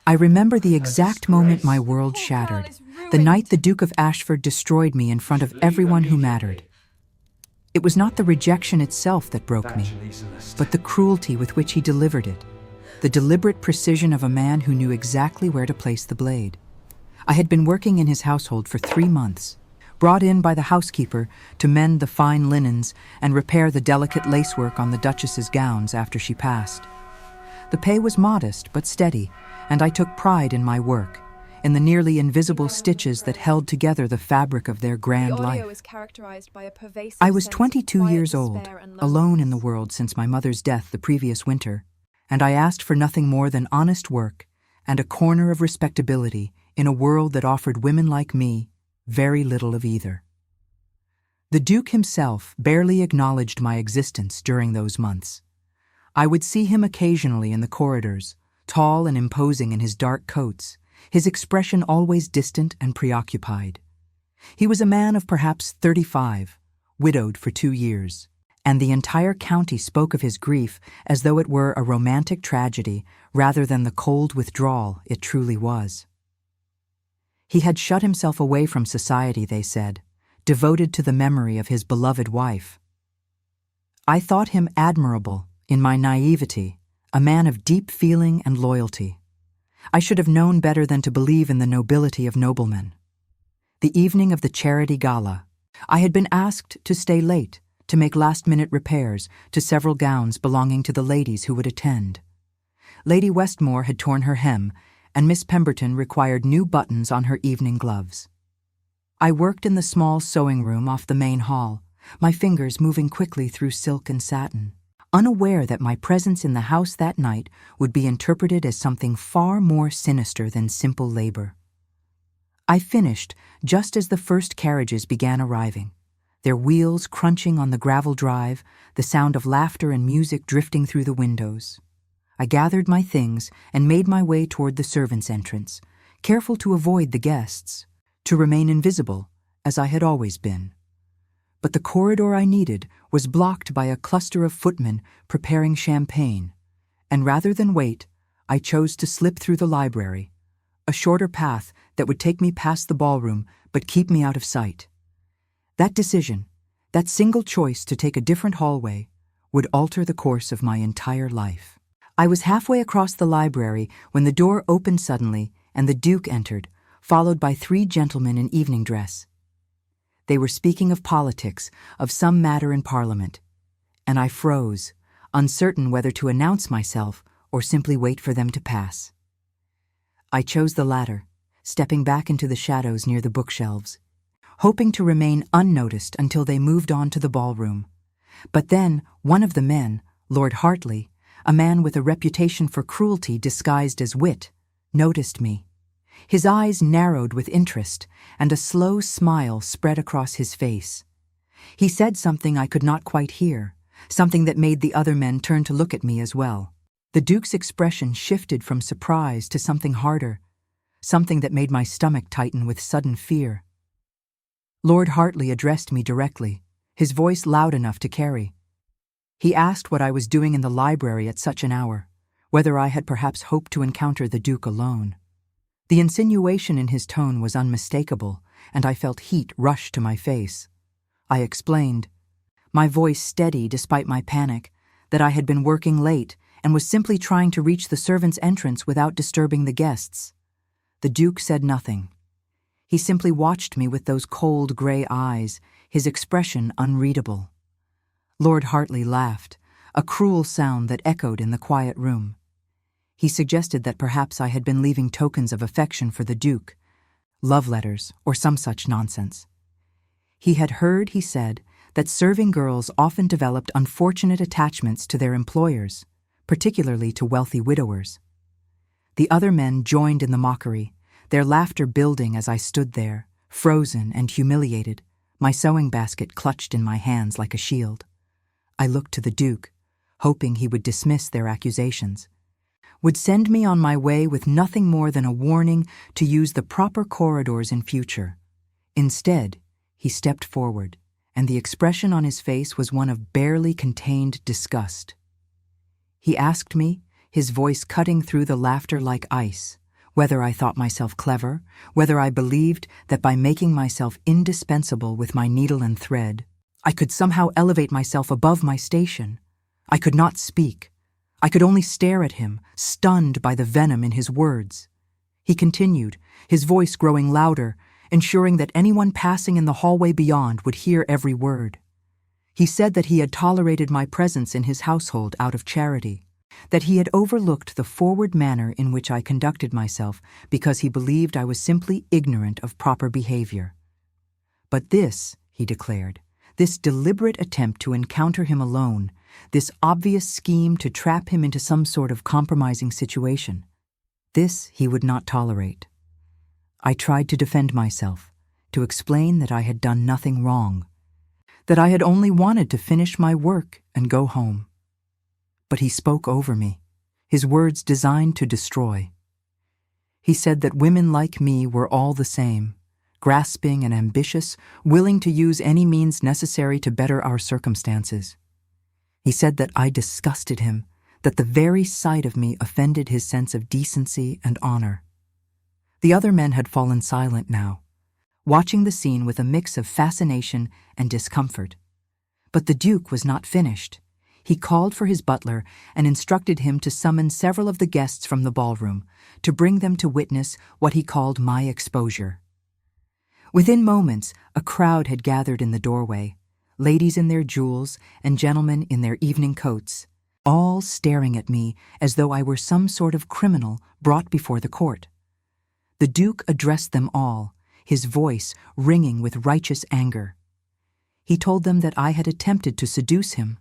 I remember the exact moment my world shattered, the night the Duke of Ashford destroyed me in front of everyone who mattered. It was not the rejection itself that broke me, but the cruelty with which he delivered it, the deliberate precision of a man who knew exactly where to place the blade. I had been working in his household for 3 months, brought in by the housekeeper to mend the fine linens and repair the delicate lacework on the Duchess's gowns after she passed. The pay was modest but steady, and I took pride in my work, in the nearly invisible stitches that held together the fabric of their grand life. I was 22 years old, alone in the world since my mother's death the previous winter, and I asked for nothing more than honest work and a corner of respectability in a world that offered women like me very little of either. The Duke himself barely acknowledged my existence during those months. I would see him occasionally in the corridors, tall and imposing in his dark coats, his expression always distant and preoccupied. He was a man of perhaps 35, widowed for 2 years, and the entire county spoke of his grief as though it were a romantic tragedy rather than the cold withdrawal it truly was. He had shut himself away from society, they said, devoted to the memory of his beloved wife. I thought him admirable in my naivety, a man of deep feeling and loyalty. I should have known better than to believe in the nobility of noblemen. The evening of the charity gala, I had been asked to stay late to make last-minute repairs to several gowns belonging to the ladies who would attend. Lady Westmore had torn her hem, and Miss Pemberton required new buttons on her evening gloves. I worked in the small sewing room off the main hall, my fingers moving quickly through silk and satin, unaware that my presence in the house that night would be interpreted as something far more sinister than simple labor. I finished just as the first carriages began arriving, their wheels crunching on the gravel drive, the sound of laughter and music drifting through the windows. I gathered my things and made my way toward the servants' entrance, careful to avoid the guests, to remain invisible, as I had always been. But the corridor I needed was blocked by a cluster of footmen preparing champagne, and rather than wait, I chose to slip through the library, a shorter path that would take me past the ballroom but keep me out of sight. That decision, that single choice to take a different hallway, would alter the course of my entire life. I was halfway across the library when the door opened suddenly and the Duke entered, followed by 3 gentlemen in evening dress. They were speaking of politics, of some matter in Parliament, and I froze, uncertain whether to announce myself or simply wait for them to pass. I chose the latter, stepping back into the shadows near the bookshelves, hoping to remain unnoticed until they moved on to the ballroom. But then one of the men, Lord Hartley, a man with a reputation for cruelty disguised as wit, noticed me. His eyes narrowed with interest, and a slow smile spread across his face. He said something I could not quite hear, something that made the other men turn to look at me as well. The Duke's expression shifted from surprise to something harder, something that made my stomach tighten with sudden fear. Lord Hartley addressed me directly, his voice loud enough to carry. He asked what I was doing in the library at such an hour, whether I had perhaps hoped to encounter the Duke alone. The insinuation in his tone was unmistakable, and I felt heat rush to my face. I explained, my voice steady despite my panic, that I had been working late and was simply trying to reach the servants' entrance without disturbing the guests. The Duke said nothing. He simply watched me with those cold gray eyes, his expression unreadable. Lord Hartley laughed, a cruel sound that echoed in the quiet room. He suggested that perhaps I had been leaving tokens of affection for the Duke, love letters or some such nonsense. He had heard, he said, that serving girls often developed unfortunate attachments to their employers, particularly to wealthy widowers. The other men joined in the mockery, their laughter building as I stood there, frozen and humiliated, my sewing basket clutched in my hands like a shield. I looked to the Duke, hoping he would dismiss their accusations, would send me on my way with nothing more than a warning to use the proper corridors in future. Instead, he stepped forward, and the expression on his face was one of barely contained disgust. He asked me, his voice cutting through the laughter like ice, whether I thought myself clever, whether I believed that by making myself indispensable with my needle and thread, I could somehow elevate myself above my station. I could not speak. I could only stare at him, stunned by the venom in his words. He continued, his voice growing louder, ensuring that anyone passing in the hallway beyond would hear every word. He said that he had tolerated my presence in his household out of charity, that he had overlooked the forward manner in which I conducted myself because he believed I was simply ignorant of proper behavior. But this, he declared, this deliberate attempt to encounter him alone, this obvious scheme to trap him into some sort of compromising situation, this he would not tolerate. I tried to defend myself, to explain that I had done nothing wrong, that I had only wanted to finish my work and go home. But he spoke over me, his words designed to destroy. He said that women like me were all the same, grasping and ambitious, willing to use any means necessary to better our circumstances. He said that I disgusted him, that the very sight of me offended his sense of decency and honor. The other men had fallen silent now, watching the scene with a mix of fascination and discomfort. But the Duke was not finished. He called for his butler and instructed him to summon several of the guests from the ballroom, to bring them to witness what he called my exposure. Within moments, a crowd had gathered in the doorway, ladies in their jewels and gentlemen in their evening coats, all staring at me as though I were some sort of criminal brought before the court. The Duke addressed them all, his voice ringing with righteous anger. He told them that I had attempted to seduce him,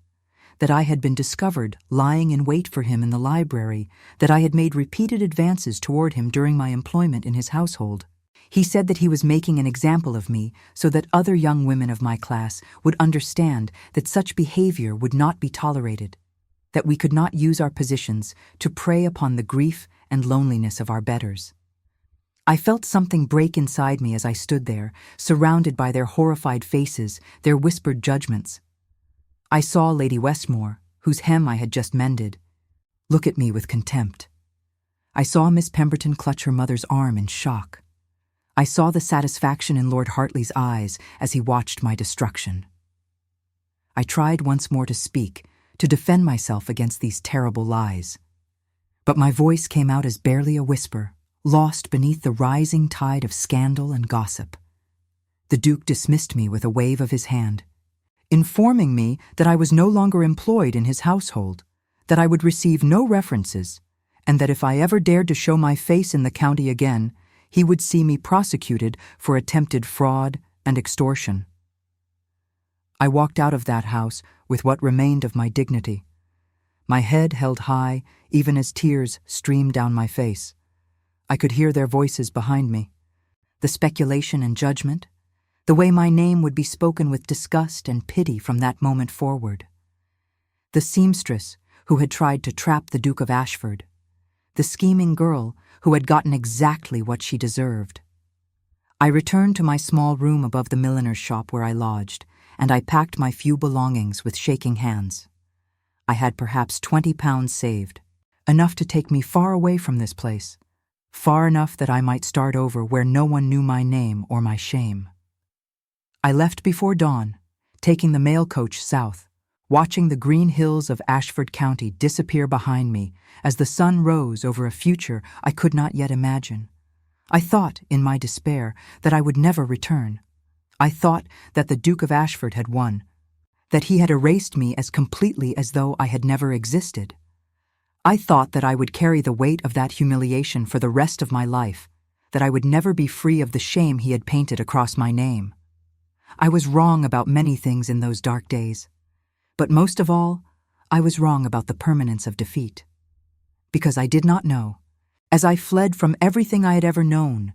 that I had been discovered lying in wait for him in the library, that I had made repeated advances toward him during my employment in his household. He said that he was making an example of me so that other young women of my class would understand that such behavior would not be tolerated, that we could not use our positions to prey upon the grief and loneliness of our betters. I felt something break inside me as I stood there, surrounded by their horrified faces, their whispered judgments. I saw Lady Westmore, whose hem I had just mended, look at me with contempt. I saw Miss Pemberton clutch her mother's arm in shock. I saw the satisfaction in Lord Hartley's eyes as he watched my destruction. I tried once more to speak, to defend myself against these terrible lies. But my voice came out as barely a whisper, lost beneath the rising tide of scandal and gossip. The Duke dismissed me with a wave of his hand, informing me that I was no longer employed in his household, that I would receive no references, and that if I ever dared to show my face in the county again, he would see me prosecuted for attempted fraud and extortion. I walked out of that house with what remained of my dignity, my head held high even as tears streamed down my face. I could hear their voices behind me, the speculation and judgment, the way my name would be spoken with disgust and pity from that moment forward. The seamstress who had tried to trap the Duke of Ashford, the scheming girl who had gotten exactly what she deserved. I returned to my small room above the milliner's shop where I lodged, and I packed my few belongings with shaking hands. I had perhaps £20 saved, enough to take me far away from this place, far enough that I might start over where no one knew my name or my shame. I left before dawn, taking the mail coach south, watching the green hills of Ashford County disappear behind me as the sun rose over a future I could not yet imagine. I thought, in my despair, that I would never return. I thought that the Duke of Ashford had won, that he had erased me as completely as though I had never existed. I thought that I would carry the weight of that humiliation for the rest of my life, that I would never be free of the shame he had painted across my name. I was wrong about many things in those dark days, but most of all, I was wrong about the permanence of defeat. Because I did not know, as I fled from everything I had ever known,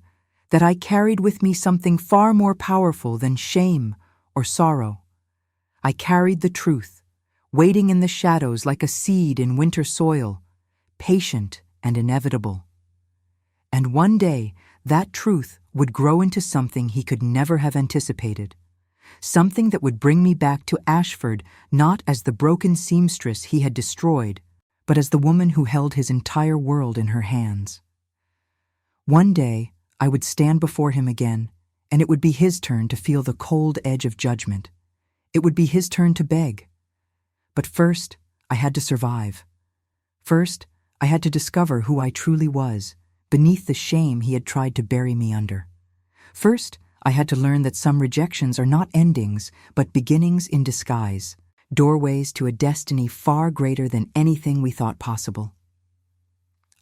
that I carried with me something far more powerful than shame or sorrow. I carried the truth, waiting in the shadows like a seed in winter soil, patient and inevitable. And one day, that truth would grow into something he could never have anticipated, something that would bring me back to Ashford not as the broken seamstress he had destroyed, but as the woman who held his entire world in her hands. One day, I would stand before him again, and it would be his turn to feel the cold edge of judgment. It would be his turn to beg. But first, I had to survive. First, I had to discover who I truly was, beneath the shame he had tried to bury me under. First, I had to learn that some rejections are not endings, but beginnings in disguise, doorways to a destiny far greater than anything we thought possible.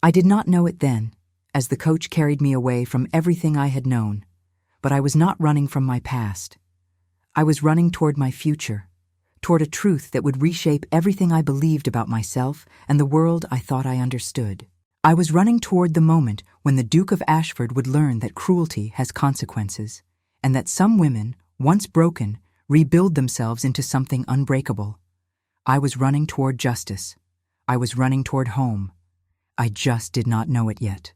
I did not know it then, as the coach carried me away from everything I had known, but I was not running from my past. I was running toward my future, toward a truth that would reshape everything I believed about myself and the world I thought I understood. I was running toward the moment when the Duke of Ashford would learn that cruelty has consequences, and that some women, once broken, rebuild themselves into something unbreakable. I was running toward justice. I was running toward home. I just did not know it yet.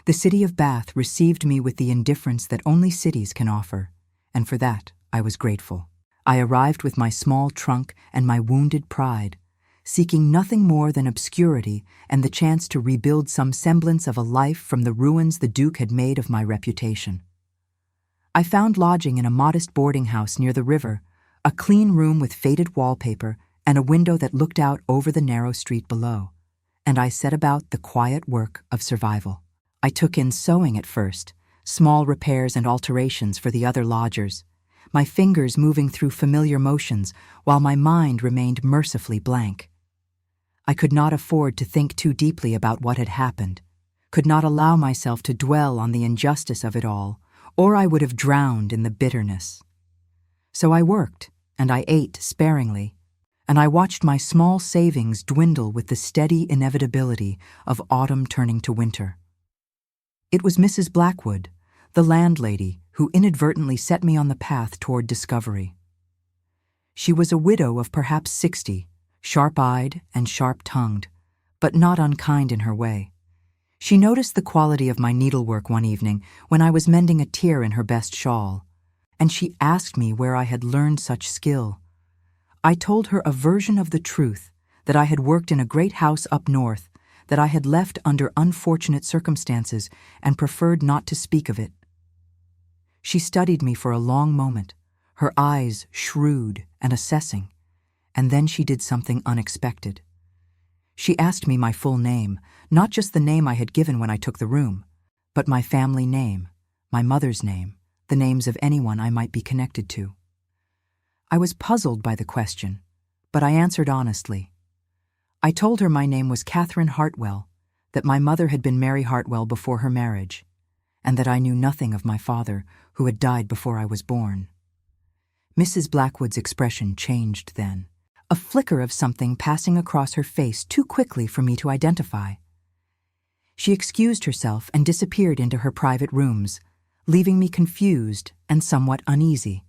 The city of Bath received me with the indifference that only cities can offer, and for that I was grateful. I arrived with my small trunk and my wounded pride, seeking nothing more than obscurity and the chance to rebuild some semblance of a life from the ruins the Duke had made of my reputation. I found lodging in a modest boarding house near the river, a clean room with faded wallpaper and a window that looked out over the narrow street below, and I set about the quiet work of survival. I took in sewing at first, small repairs and alterations for the other lodgers, my fingers moving through familiar motions while my mind remained mercifully blank. I could not afford to think too deeply about what had happened, could not allow myself to dwell on the injustice of it all, or I would have drowned in the bitterness. So I worked, and I ate sparingly, and I watched my small savings dwindle with the steady inevitability of autumn turning to winter. It was Mrs. Blackwood, the landlady, who inadvertently set me on the path toward discovery. She was a widow of perhaps 60, sharp-eyed and sharp-tongued, but not unkind in her way. She noticed the quality of my needlework one evening when I was mending a tear in her best shawl, and she asked me where I had learned such skill. I told her a version of the truth, that I had worked in a great house up north, that I had left under unfortunate circumstances and preferred not to speak of it. She studied me for a long moment, her eyes shrewd and assessing, and then she did something unexpected. She asked me my full name, not just the name I had given when I took the room, but my family name, my mother's name, the names of anyone I might be connected to. I was puzzled by the question, but I answered honestly. I told her my name was Catherine Hartwell, that my mother had been Mary Hartwell before her marriage, and that I knew nothing of my father, who had died before I was born. Mrs. Blackwood's expression changed then, a flicker of something passing across her face too quickly for me to identify. She excused herself and disappeared into her private rooms, leaving me confused and somewhat uneasy.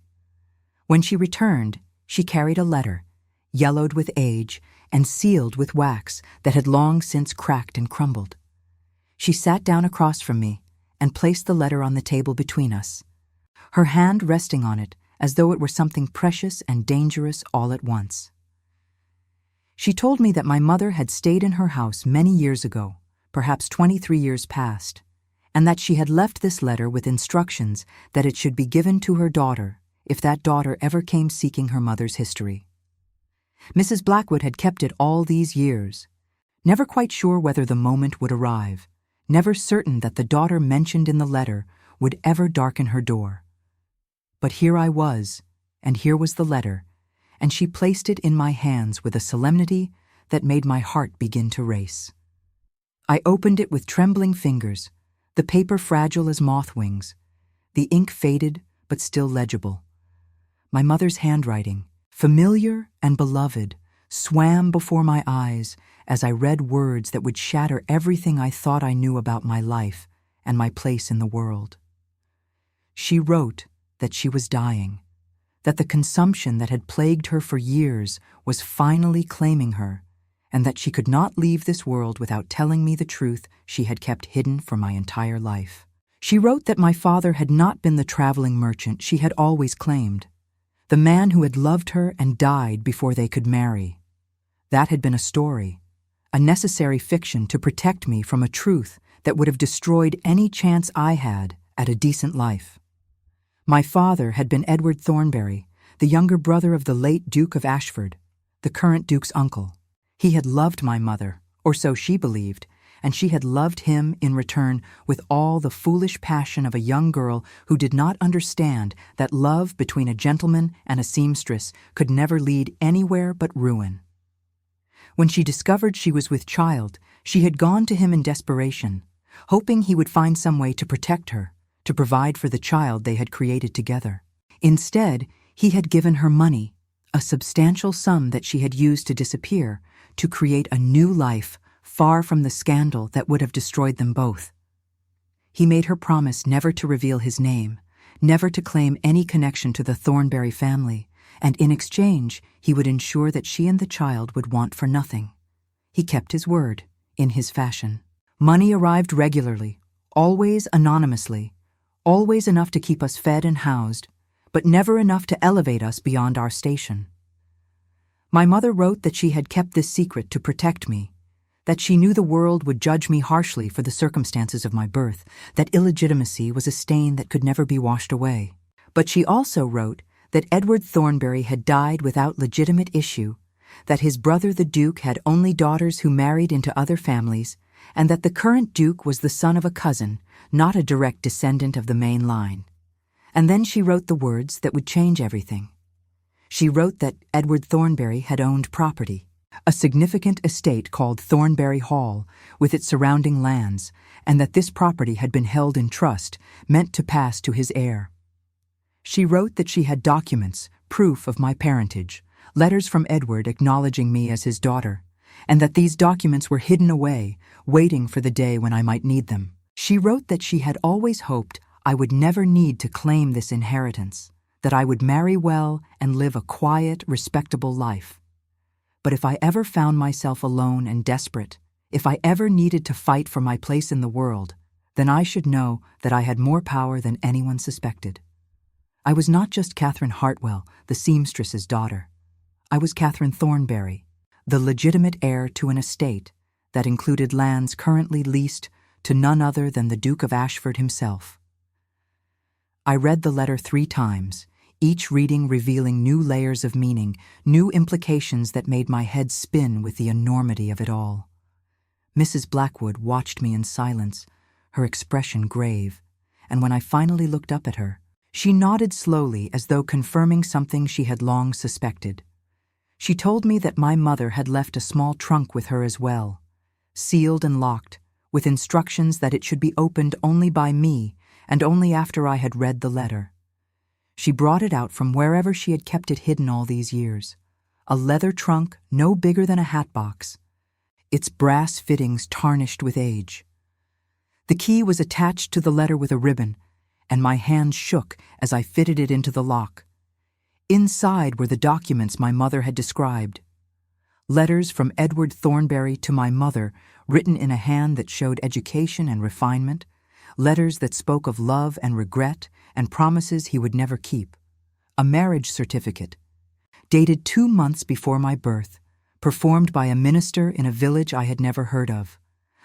When she returned, she carried a letter, yellowed with age and sealed with wax that had long since cracked and crumbled. She sat down across from me and placed the letter on the table between us, her hand resting on it as though it were something precious and dangerous all at once. She told me that my mother had stayed in her house many years ago, perhaps 23 years past, and that she had left this letter with instructions that it should be given to her daughter if that daughter ever came seeking her mother's history. Mrs. Blackwood had kept it all these years, never quite sure whether the moment would arrive, never certain that the daughter mentioned in the letter would ever darken her door. But here I was, and here was the letter, and she placed it in my hands with a solemnity that made my heart begin to race. I opened it with trembling fingers, the paper fragile as moth wings, the ink faded but still legible. My mother's handwriting, familiar and beloved, swam before my eyes as I read words that would shatter everything I thought I knew about my life and my place in the world. She wrote that she was dying, that the consumption that had plagued her for years was finally claiming her, and that she could not leave this world without telling me the truth she had kept hidden for my entire life. She wrote that my father had not been the traveling merchant she had always claimed, the man who had loved her and died before they could marry. That had been a story, a necessary fiction to protect me from a truth that would have destroyed any chance I had at a decent life. My father had been Edward Thornbury, the younger brother of the late Duke of Ashford, the current Duke's uncle. He had loved my mother, or so she believed, and she had loved him in return with all the foolish passion of a young girl who did not understand that love between a gentleman and a seamstress could never lead anywhere but ruin. When she discovered she was with child, she had gone to him in desperation, hoping he would find some way to protect her, to provide for the child they had created together. Instead, he had given her money, a substantial sum that she had used to disappear, to create a new life far from the scandal that would have destroyed them both. He made her promise never to reveal his name, never to claim any connection to the Thornbury family, and in exchange he would ensure that she and the child would want for nothing. He kept his word, in his fashion. Money arrived regularly, always anonymously, always enough to keep us fed and housed, but never enough to elevate us beyond our station. My mother wrote that she had kept this secret to protect me, that she knew the world would judge me harshly for the circumstances of my birth, that illegitimacy was a stain that could never be washed away. But she also wrote that Edward Thornbury had died without legitimate issue, that his brother the Duke had only daughters who married into other families, and that the current Duke was the son of a cousin, not a direct descendant of the main line. And then she wrote the words that would change everything. She wrote that Edward Thornbury had owned property, a significant estate called Thornbury Hall, with its surrounding lands, and that this property had been held in trust, meant to pass to his heir. She wrote that she had documents, proof of my parentage, letters from Edward acknowledging me as his daughter, and that these documents were hidden away, waiting for the day when I might need them. She wrote that she had always hoped I would never need to claim this inheritance, that I would marry well and live a quiet, respectable life. But if I ever found myself alone and desperate, if I ever needed to fight for my place in the world, then I should know that I had more power than anyone suspected. I was not just Catherine Hartwell, the seamstress's daughter. I was Catherine Thornbury, the legitimate heir to an estate that included lands currently leased to none other than the Duke of Ashford himself. I read the letter 3 times, each reading revealing new layers of meaning, new implications that made my head spin with the enormity of it all. Mrs. Blackwood watched me in silence, her expression grave, and when I finally looked up at her, she nodded slowly as though confirming something she had long suspected. She told me that my mother had left a small trunk with her as well, sealed and locked, with instructions that it should be opened only by me and only after I had read the letter. She brought it out from wherever she had kept it hidden all these years, a leather trunk no bigger than a hat box, its brass fittings tarnished with age. The key was attached to the letter with a ribbon, and my hand shook as I fitted it into the lock. Inside were the documents my mother had described. Letters from Edward Thornbury to my mother, written in a hand that showed education and refinement, letters that spoke of love and regret and promises he would never keep. A marriage certificate, dated 2 months before my birth, performed by a minister in a village I had never heard of.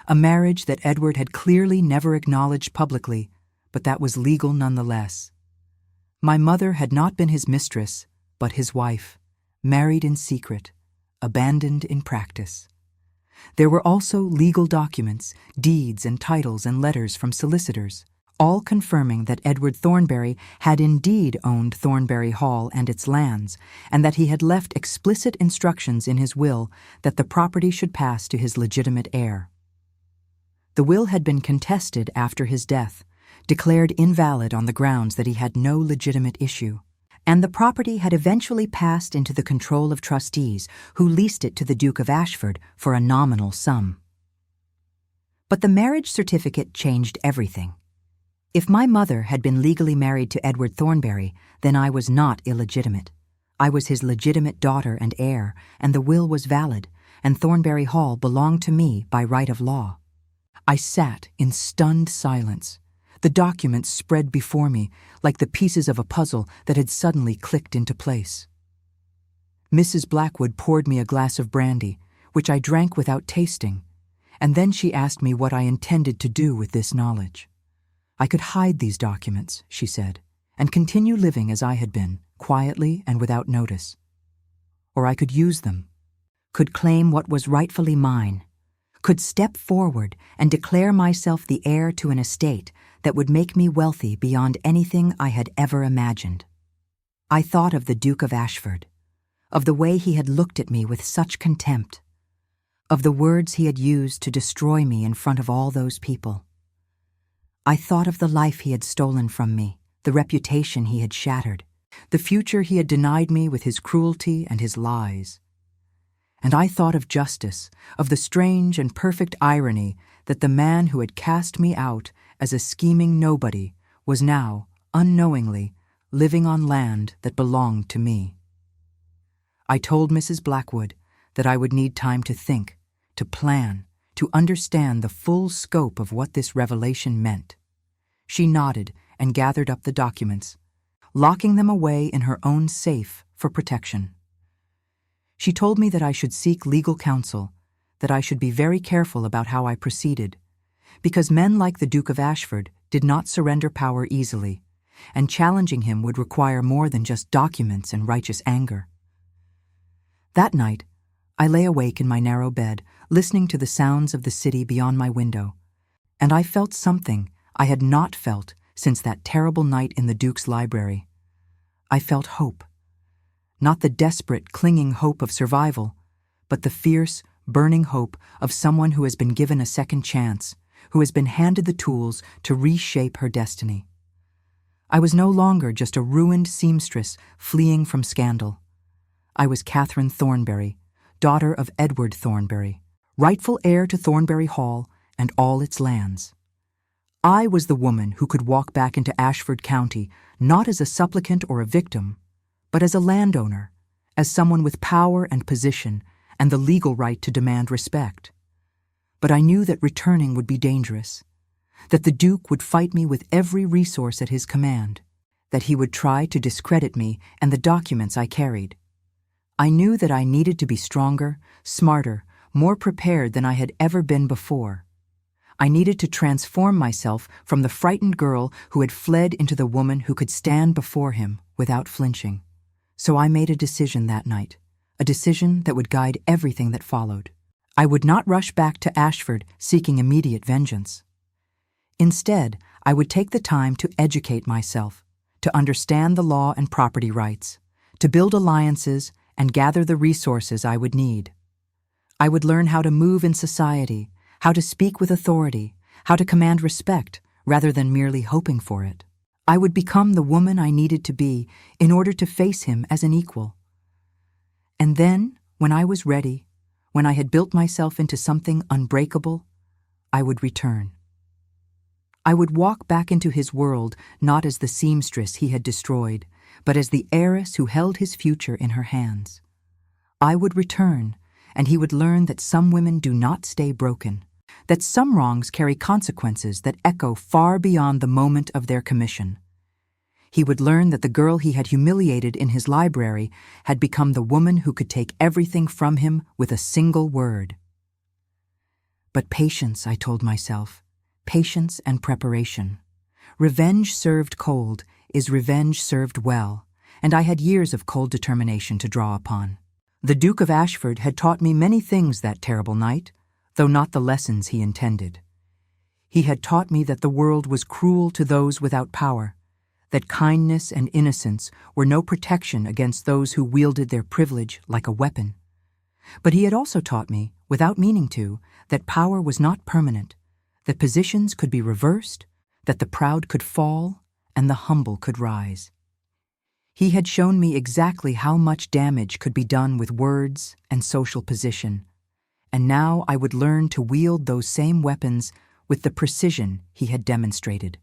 A marriage that Edward had clearly never acknowledged publicly, but that was legal nonetheless. My mother had not been his mistress, but his wife, married in secret, abandoned in practice. There were also legal documents, deeds and titles and letters from solicitors, all confirming that Edward Thornbury had indeed owned Thornbury Hall and its lands, and that he had left explicit instructions in his will that the property should pass to his legitimate heir. The will had been contested after his death, declared invalid on the grounds that he had no legitimate issue, and the property had eventually passed into the control of trustees who leased it to the Duke of Ashford for a nominal sum. But the marriage certificate changed everything. If my mother had been legally married to Edward Thornbury, then I was not illegitimate. I was his legitimate daughter and heir, and the will was valid, and Thornbury Hall belonged to me by right of law. I sat in stunned silence. The documents spread before me like the pieces of a puzzle that had suddenly clicked into place. Mrs. Blackwood poured me a glass of brandy, which I drank without tasting, And then she asked me what I intended to do with this knowledge. I could hide these documents, she said, and continue living as I had been, quietly and without notice. Or I could use them, could claim what was rightfully mine, could step forward and declare myself the heir to an estate that would make me wealthy beyond anything I had ever imagined. I thought of the Duke of Ashford, of the way he had looked at me with such contempt, of the words he had used to destroy me in front of all those people. I thought of the life he had stolen from me, the reputation he had shattered, the future he had denied me with his cruelty and his lies. And I thought of justice, of the strange and perfect irony that the man who had cast me out as a scheming nobody was now, unknowingly, living on land that belonged to me. I told Mrs. Blackwood that I would need time to think, to plan, to understand the full scope of what this revelation meant. She nodded and gathered up the documents, locking them away in her own safe for protection. She told me that I should seek legal counsel, that I should be very careful about how I proceeded, because men like the Duke of Ashford did not surrender power easily, and challenging him would require more than just documents and righteous anger. That night, I lay awake in my narrow bed, listening to the sounds of the city beyond my window, and I felt something I had not felt since that terrible night in the Duke's library. I felt hope. Not the desperate, clinging hope of survival, but the fierce, burning hope of someone who has been given a second chance, who has been handed the tools to reshape her destiny. I was no longer just a ruined seamstress fleeing from scandal. I was Catherine Thornbury, daughter of Edward Thornbury, rightful heir to Thornbury Hall and all its lands. I was the woman who could walk back into Ashford County not as a supplicant or a victim, but as a landowner, as someone with power and position and the legal right to demand respect. But I knew that returning would be dangerous, that the Duke would fight me with every resource at his command, that he would try to discredit me and the documents I carried. I knew that I needed to be stronger, smarter, more prepared than I had ever been before. I needed to transform myself from the frightened girl who had fled into the woman who could stand before him without flinching. So I made a decision that night, a decision that would guide everything that followed. I would not rush back to Ashford seeking immediate vengeance. Instead, I would take the time to educate myself, to understand the law and property rights, to build alliances and gather the resources I would need. I would learn how to move in society, how to speak with authority, how to command respect rather than merely hoping for it. I would become the woman I needed to be in order to face him as an equal. And then, when I was ready, when I had built myself into something unbreakable, I would return. I would walk back into his world not as the seamstress he had destroyed, but as the heiress who held his future in her hands. I would return, and he would learn that some women do not stay broken, that some wrongs carry consequences that echo far beyond the moment of their commission. He would learn that the girl he had humiliated in his library had become the woman who could take everything from him with a single word. But patience, I told myself, patience and preparation. Revenge served cold is revenge served well, and I had years of cold determination to draw upon. The Duke of Ashford had taught me many things that terrible night, though not the lessons he intended. He had taught me that the world was cruel to those without power, that kindness and innocence were no protection against those who wielded their privilege like a weapon. But he had also taught me, without meaning to, that power was not permanent, that positions could be reversed, that the proud could fall, and the humble could rise. He had shown me exactly how much damage could be done with words and social position, and now I would learn to wield those same weapons with the precision he had demonstrated.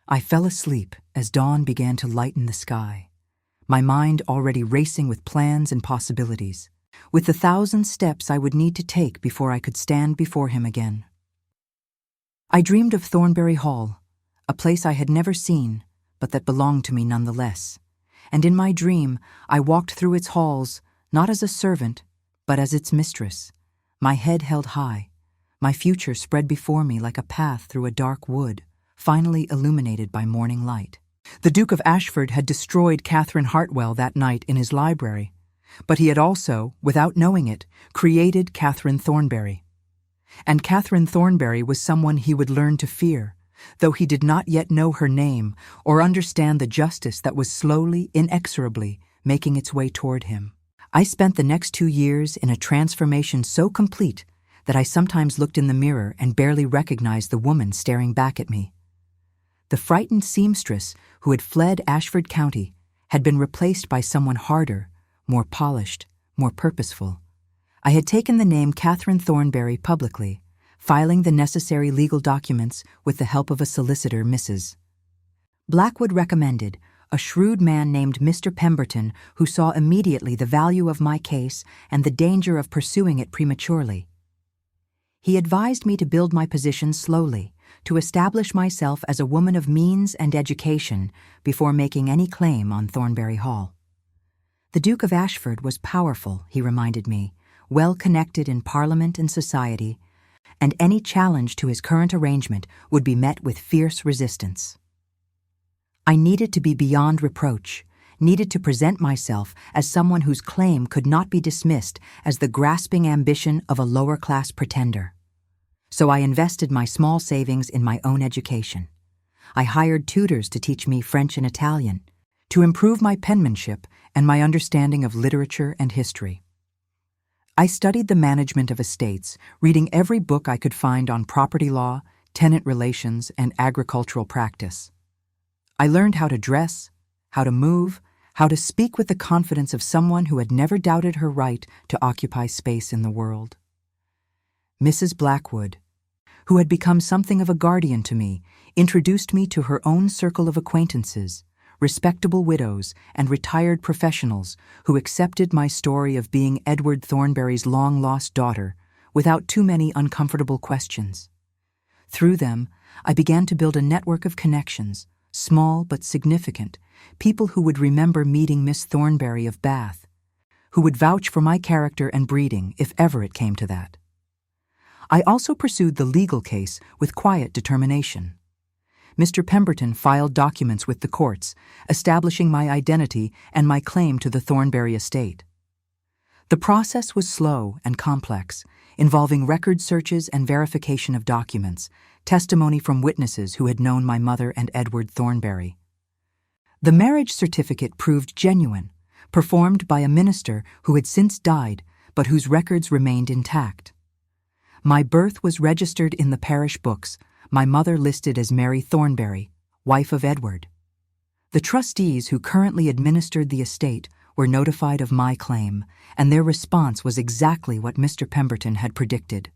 I fell asleep as dawn began to lighten the sky, my mind already racing with plans and possibilities, with the 1,000 steps I would need to take before I could stand before him again. I dreamed of Thornbury Hall, a place I had never seen, but that belonged to me nonetheless, and in my dream I walked through its halls not as a servant, but as its mistress, my head held high, My future spread before me like a path through a dark wood, finally illuminated by morning light. The Duke of Ashford had destroyed Catherine Hartwell that night in his library, but he had also, without knowing it, created Catherine Thornberry. And Catherine Thornberry was someone he would learn to fear, though he did not yet know her name or understand the justice that was slowly, inexorably making its way toward him. I spent the next 2 years in a transformation so complete that I sometimes looked in the mirror and barely recognized the woman staring back at me. The frightened seamstress who had fled Ashford County had been replaced by someone harder, more polished, more purposeful. I had taken the name Catherine Thornberry publicly, filing the necessary legal documents with the help of a solicitor, Mrs. Blackwood recommended, a shrewd man named Mr. Pemberton who saw immediately the value of my case and the danger of pursuing it prematurely. He advised me to build my position slowly, to establish myself as a woman of means and education before making any claim on Thornberry Hall. The Duke of Ashford was powerful, he reminded me, well connected in Parliament and society, and any challenge to his current arrangement would be met with fierce resistance. I needed to be beyond reproach, needed to present myself as someone whose claim could not be dismissed as the grasping ambition of a lower-class pretender. So I invested my small savings in my own education. I hired tutors to teach me French and Italian, to improve my penmanship and my understanding of literature and history. I studied the management of estates, reading every book I could find on property law, tenant relations, and agricultural practice. I learned how to dress, how to move, how to speak with the confidence of someone who had never doubted her right to occupy space in the world. Mrs. Blackwood, who had become something of a guardian to me, introduced me to her own circle of acquaintances, respectable widows and retired professionals who accepted my story of being Edward Thornberry's long-lost daughter without too many uncomfortable questions. Through them, I began to build a network of connections, small but significant, people who would remember meeting Miss Thornberry of Bath, who would vouch for my character and breeding if ever it came to that. I also pursued the legal case with quiet determination. Mr. Pemberton filed documents with the courts, establishing my identity and my claim to the Thornberry estate. The process was slow and complex, involving record searches and verification of documents, testimony from witnesses who had known my mother and Edward Thornberry. The marriage certificate proved genuine, performed by a minister who had since died, but whose records remained intact. My birth was registered in the parish books, my mother listed as Mary Thornberry, wife of Edward. The trustees who currently administered the estate were notified of my claim, and their response was exactly what Mr. Pemberton had predicted.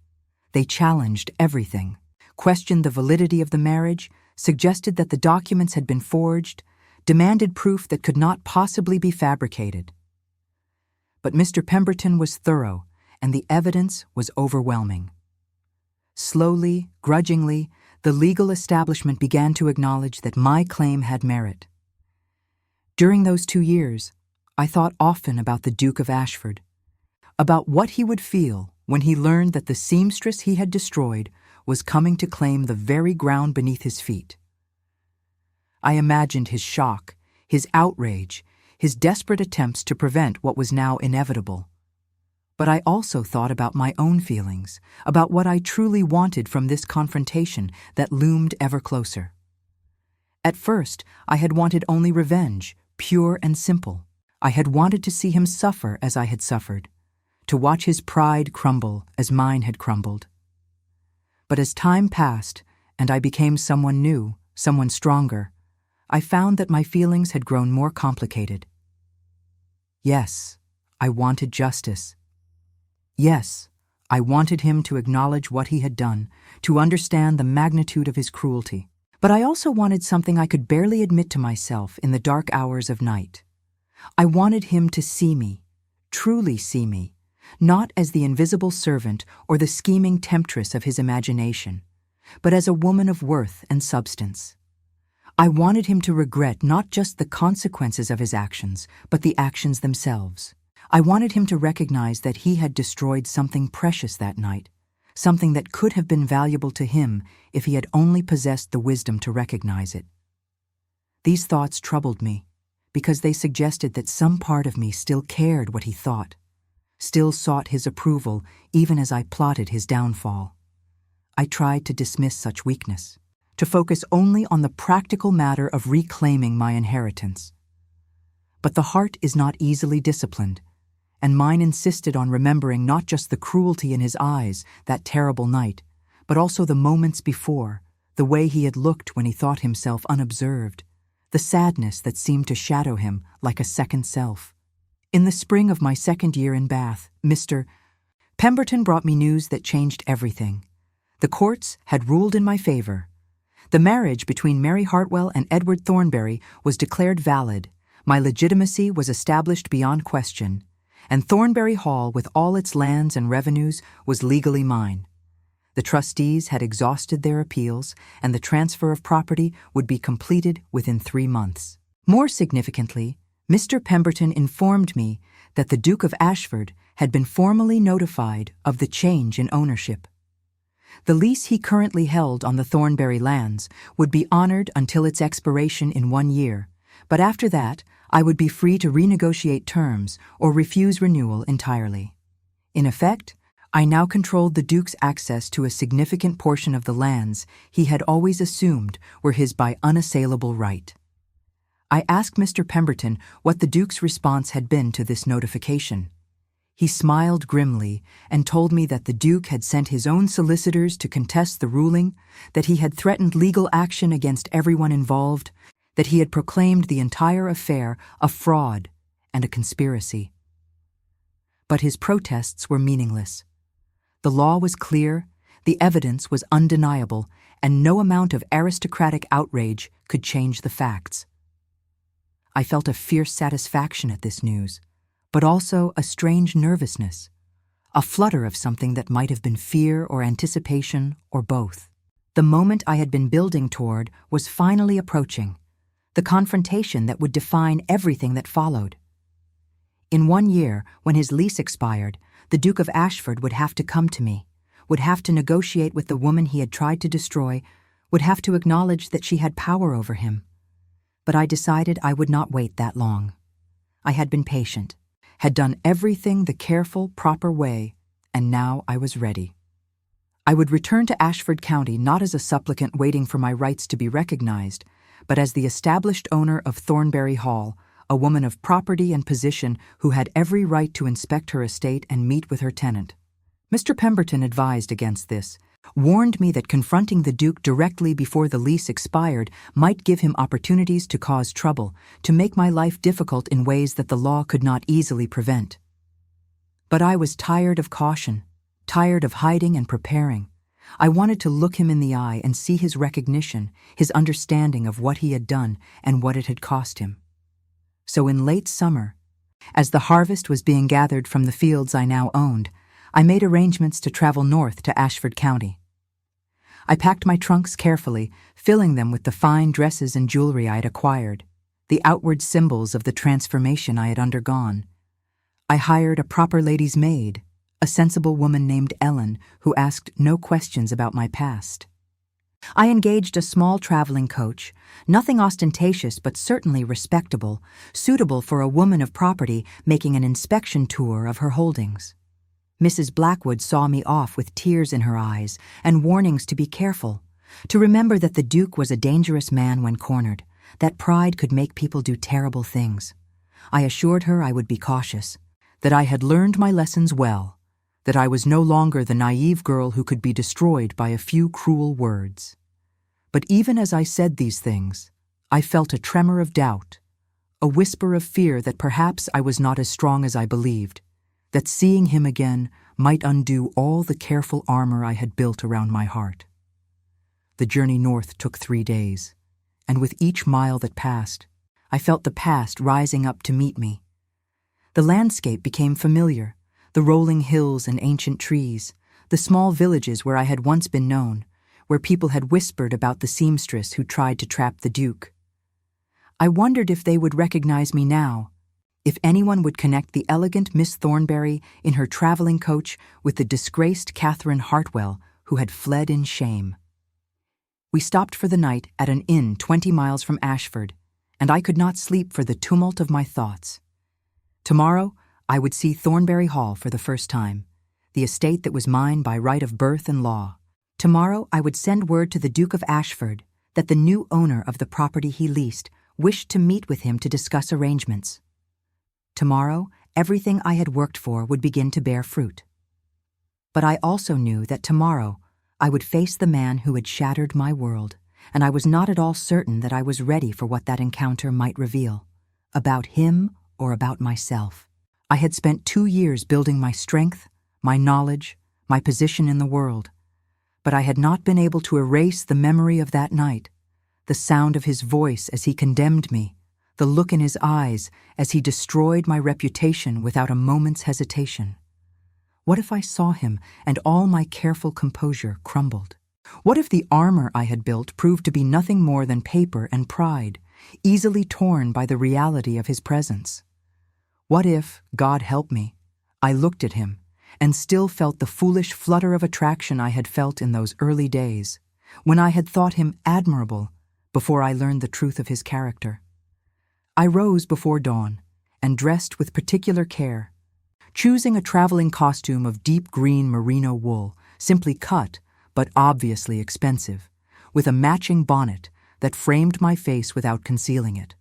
They challenged everything, questioned the validity of the marriage, suggested that the documents had been forged, demanded proof that could not possibly be fabricated. But Mr. Pemberton was thorough, and the evidence was overwhelming. Slowly, grudgingly, the legal establishment began to acknowledge that my claim had merit. During those 2 years, I thought often about the Duke of Ashford, about what he would feel when he learned that the seamstress he had destroyed was coming to claim the very ground beneath his feet. I imagined his shock, his outrage, his desperate attempts to prevent what was now inevitable. But I also thought about my own feelings, about what I truly wanted from this confrontation that loomed ever closer. At first, I had wanted only revenge, pure and simple. I had wanted to see him suffer as I had suffered, to watch his pride crumble as mine had crumbled. But as time passed, and I became someone new, someone stronger, I found that my feelings had grown more complicated. Yes, I wanted justice. Yes, I wanted him to acknowledge what he had done, to understand the magnitude of his cruelty. But I also wanted something I could barely admit to myself in the dark hours of night. I wanted him to see me, truly see me, not as the invisible servant or the scheming temptress of his imagination, but as a woman of worth and substance. I wanted him to regret not just the consequences of his actions, but the actions themselves. I wanted him to recognize that he had destroyed something precious that night, something that could have been valuable to him if he had only possessed the wisdom to recognize it. These thoughts troubled me, because they suggested that some part of me still cared what he thought, still sought his approval even as I plotted his downfall. I tried to dismiss such weakness, to focus only on the practical matter of reclaiming my inheritance. But the heart is not easily disciplined, and mine insisted on remembering not just the cruelty in his eyes that terrible night, but also the moments before, the way he had looked when he thought himself unobserved, the sadness that seemed to shadow him like a second self. In the spring of my second year in Bath, Mr. Pemberton brought me news that changed everything. The courts had ruled in my favor. The marriage between Mary Hartwell and Edward Thornbury was declared valid, my legitimacy was established beyond question, and Thornbury Hall, with all its lands and revenues, was legally mine. The trustees had exhausted their appeals, and the transfer of property would be completed within 3 months. More significantly, Mr. Pemberton informed me that the Duke of Ashford had been formally notified of the change in ownership. The lease he currently held on the Thornbury lands would be honored until its expiration in 1 year, but after that, I would be free to renegotiate terms or refuse renewal entirely. In effect, I now controlled the Duke's access to a significant portion of the lands he had always assumed were his by unassailable right. I asked Mr. Pemberton what the Duke's response had been to this notification. He smiled grimly and told me that the Duke had sent his own solicitors to contest the ruling, that he had threatened legal action against everyone involved, that he had proclaimed the entire affair a fraud and a conspiracy. But his protests were meaningless. The law was clear, the evidence was undeniable, and no amount of aristocratic outrage could change the facts. I felt a fierce satisfaction at this news, but also a strange nervousness, a flutter of something that might have been fear or anticipation or both. The moment I had been building toward was finally approaching, the confrontation that would define everything that followed. In 1 year, when his lease expired, the Duke of Ashford would have to come to me, would have to negotiate with the woman he had tried to destroy, would have to acknowledge that she had power over him. But I decided I would not wait that long. I had been patient, had done everything the careful, proper way, and now I was ready. I would return to Ashford County not as a supplicant waiting for my rights to be recognized, but as the established owner of Thornbury Hall, a woman of property and position who had every right to inspect her estate and meet with her tenant. Mr. Pemberton advised against this, warned me that confronting the Duke directly before the lease expired might give him opportunities to cause trouble, to make my life difficult in ways that the law could not easily prevent. But I was tired of caution, tired of hiding and preparing. I wanted to look him in the eye and see his recognition, his understanding of what he had done and what it had cost him. So in late summer, as the harvest was being gathered from the fields I now owned, I made arrangements to travel north to Ashford County. I packed my trunks carefully, filling them with the fine dresses and jewelry I had acquired, the outward symbols of the transformation I had undergone. I hired a proper lady's maid, a sensible woman named Ellen, who asked no questions about my past. I engaged a small traveling coach, nothing ostentatious but certainly respectable, suitable for a woman of property making an inspection tour of her holdings. Mrs. Blackwood saw me off with tears in her eyes and warnings to be careful, to remember that the Duke was a dangerous man when cornered, that pride could make people do terrible things. I assured her I would be cautious, that I had learned my lessons well, that I was no longer the naive girl who could be destroyed by a few cruel words. But even as I said these things, I felt a tremor of doubt, a whisper of fear that perhaps I was not as strong as I believed, that seeing him again might undo all the careful armor I had built around my heart. The journey north took 3 days, and with each mile that passed, I felt the past rising up to meet me. The landscape became familiar, the rolling hills and ancient trees, the small villages where I had once been known, where people had whispered about the seamstress who tried to trap the Duke. I wondered if they would recognize me now, If anyone would connect the elegant Miss Thornberry in her traveling coach with the disgraced Catherine Hartwell, who had fled in shame. We stopped for the night at an inn 20 miles from Ashford, and I could not sleep for the tumult of my thoughts. Tomorrow, I would see Thornberry Hall for the first time, the estate that was mine by right of birth and law. Tomorrow, I would send word to the Duke of Ashford that the new owner of the property he leased wished to meet with him to discuss arrangements. Tomorrow, everything I had worked for would begin to bear fruit. But I also knew that tomorrow I would face the man who had shattered my world, and I was not at all certain that I was ready for what that encounter might reveal, about him or about myself. I had spent 2 years building my strength, my knowledge, my position in the world, but I had not been able to erase the memory of that night, the sound of his voice as he condemned me, the look in his eyes as he destroyed my reputation without a moment's hesitation. What if I saw him and all my careful composure crumbled? What if the armor I had built proved to be nothing more than paper and pride, easily torn by the reality of his presence? What if, God help me, I looked at him and still felt the foolish flutter of attraction I had felt in those early days, when I had thought him admirable before I learned the truth of his character? I rose before dawn and dressed with particular care, choosing a traveling costume of deep green merino wool, simply cut but obviously expensive, with a matching bonnet that framed my face without concealing it.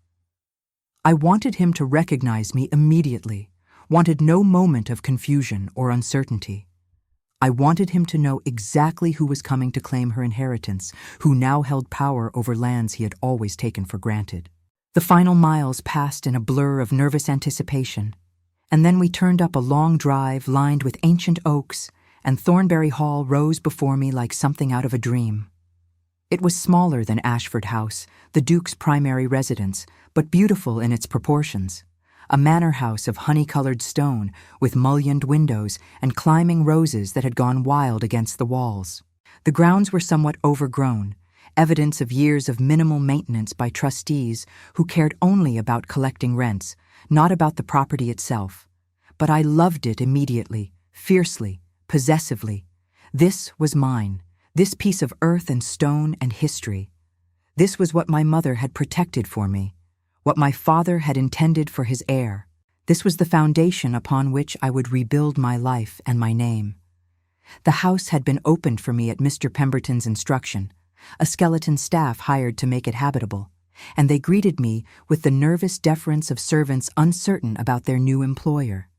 I wanted him to recognize me immediately, wanted no moment of confusion or uncertainty. I wanted him to know exactly who was coming to claim her inheritance, who now held power over lands he had always taken for granted. The final miles passed in a blur of nervous anticipation, and then we turned up a long drive lined with ancient oaks, and Thornberry Hall rose before me like something out of a dream. It was smaller than Ashford House, the Duke's primary residence, but beautiful in its proportions. A manor house of honey-colored stone with mullioned windows and climbing roses that had gone wild against the walls. The grounds were somewhat overgrown, evidence of years of minimal maintenance by trustees who cared only about collecting rents, not about the property itself. But I loved it immediately, fiercely, possessively. This was mine, this piece of earth and stone and history. This was what my mother had protected for me, what my father had intended for his heir. This was the foundation upon which I would rebuild my life and my name. The house had been opened for me at Mr. Pemberton's instruction, a skeleton staff hired to make it habitable, and they greeted me with the nervous deference of servants uncertain about their new employer.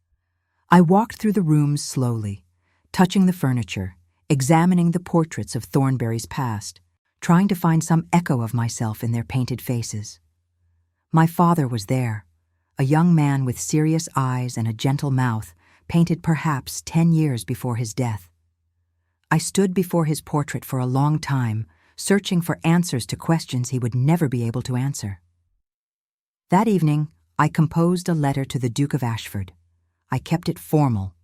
I walked through the rooms slowly, touching the furniture, examining the portraits of Thornberry's past, trying to find some echo of myself in their painted faces. My father was there, a young man with serious eyes and a gentle mouth, painted perhaps 10 years before his death. I stood before his portrait for a long time, searching for answers to questions he would never be able to answer. That evening, I composed a letter to the Duke of Ashford. I kept it formal,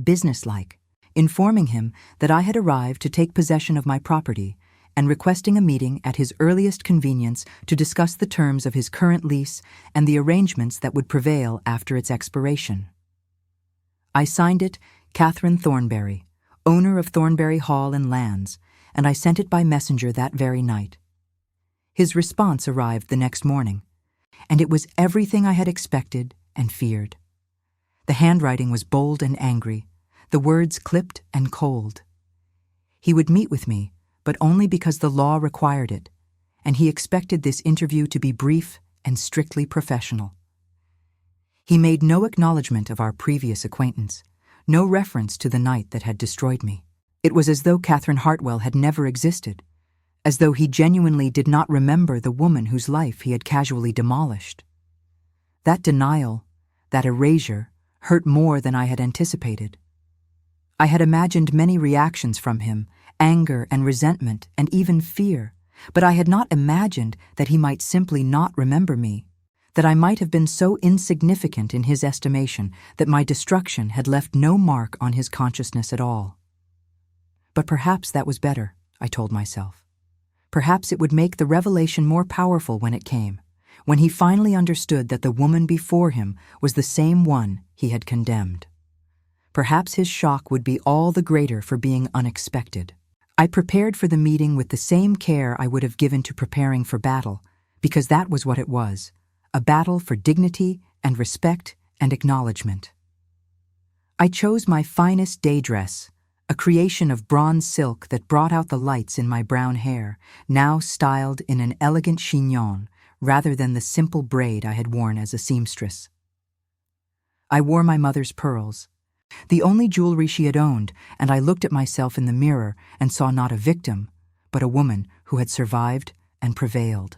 businesslike, informing him that I had arrived to take possession of my property and requesting a meeting at his earliest convenience to discuss the terms of his current lease and the arrangements that would prevail after its expiration. I signed it Catherine Thornberry, owner of Thornberry Hall and lands, and I sent it by messenger that very night. His response arrived the next morning, and it was everything I had expected and feared. The handwriting was bold and angry, the words clipped and cold. He would meet with me, but only because the law required it, and he expected this interview to be brief and strictly professional. He made no acknowledgement of our previous acquaintance, no reference to the night that had destroyed me. It was as though Catherine Hartwell had never existed, as though he genuinely did not remember the woman whose life he had casually demolished. That denial, that erasure, hurt more than I had anticipated. I had imagined many reactions from him, anger and resentment and even fear, but I had not imagined that he might simply not remember me, that I might have been so insignificant in his estimation that my destruction had left no mark on his consciousness at all. But perhaps that was better, I told myself. Perhaps it would make the revelation more powerful when it came, when he finally understood that the woman before him was the same one he had condemned. Perhaps his shock would be all the greater for being unexpected. I prepared for the meeting with the same care I would have given to preparing for battle, because that was what it was, a battle for dignity and respect and acknowledgement. I chose my finest day dress, a creation of bronze silk that brought out the lights in my brown hair, now styled in an elegant chignon rather than the simple braid I had worn as a seamstress. I wore my mother's pearls, the only jewelry she had owned, and I looked at myself in the mirror and saw not a victim, but a woman who had survived and prevailed.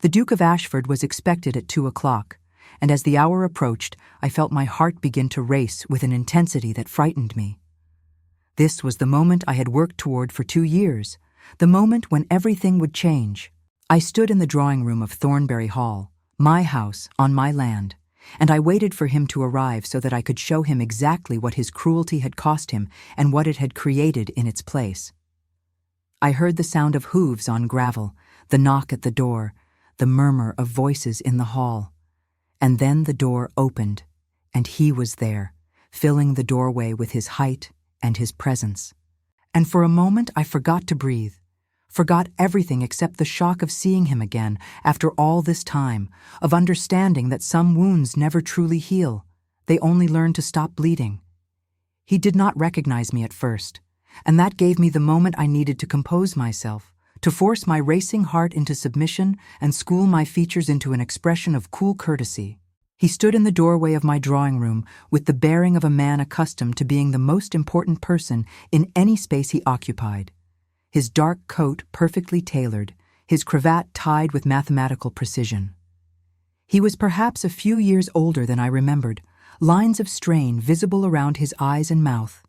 The Duke of Ashford was expected at 2 o'clock, and as the hour approached, I felt my heart begin to race with an intensity that frightened me. This was the moment I had worked toward for 2 years, the moment when everything would change. I stood in the drawing room of Thornbury Hall, my house on my land, and I waited for him to arrive so that I could show him exactly what his cruelty had cost him and what it had created in its place. I heard the sound of hooves on gravel, the knock at the door, the murmur of voices in the hall. And then the door opened, and he was there, filling the doorway with his height and his presence. And for a moment I forgot to breathe, forgot everything except the shock of seeing him again after all this time, of understanding that some wounds never truly heal, they only learn to stop bleeding. He did not recognize me at first, and that gave me the moment I needed to compose myself, to force my racing heart into submission and school my features into an expression of cool courtesy. He stood in the doorway of my drawing room with the bearing of a man accustomed to being the most important person in any space he occupied. His dark coat perfectly tailored, his cravat tied with mathematical precision. He was perhaps a few years older than I remembered, lines of strain visible around his eyes and mouth,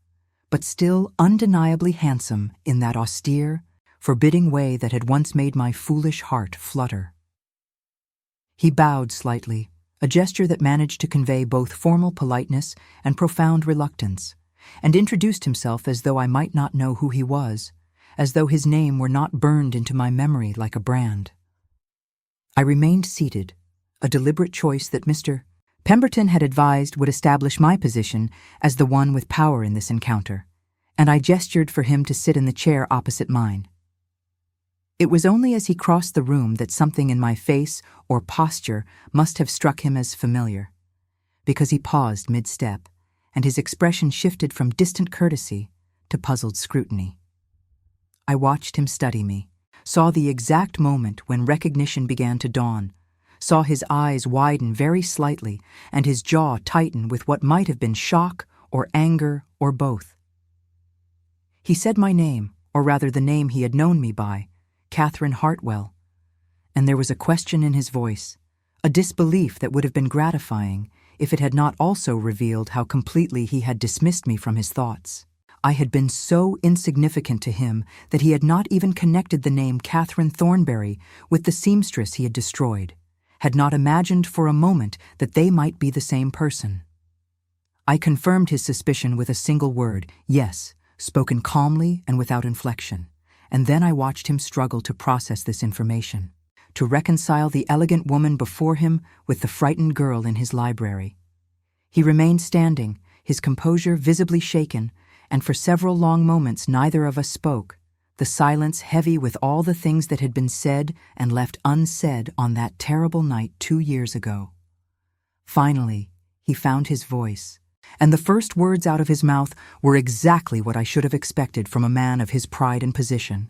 but still undeniably handsome in that austere, forbidding way that had once made my foolish heart flutter. He bowed slightly, a gesture that managed to convey both formal politeness and profound reluctance, and introduced himself as though I might not know who he was, as though his name were not burned into my memory like a brand. I remained seated, a deliberate choice that Mr. Pemberton had advised would establish my position as the one with power in this encounter, and I gestured for him to sit in the chair opposite mine. It was only as he crossed the room that something in my face or posture must have struck him as familiar, because he paused mid-step, and his expression shifted from distant courtesy to puzzled scrutiny. I watched him study me, saw the exact moment when recognition began to dawn, saw his eyes widen very slightly and his jaw tighten with what might have been shock or anger or both. He said my name, or rather the name he had known me by, Catherine Hartwell, and there was a question in his voice, a disbelief that would have been gratifying if it had not also revealed how completely he had dismissed me from his thoughts. I had been so insignificant to him that he had not even connected the name Catherine Thornbury with the seamstress he had destroyed, had not imagined for a moment that they might be the same person. I confirmed his suspicion with a single word, yes, spoken calmly and without inflection, and then I watched him struggle to process this information, to reconcile the elegant woman before him with the frightened girl in his library. He remained standing, his composure visibly shaken, and for several long moments neither of us spoke, the silence heavy with all the things that had been said and left unsaid on that terrible night 2 years ago. Finally, he found his voice, and the first words out of his mouth were exactly what I should have expected from a man of his pride and position.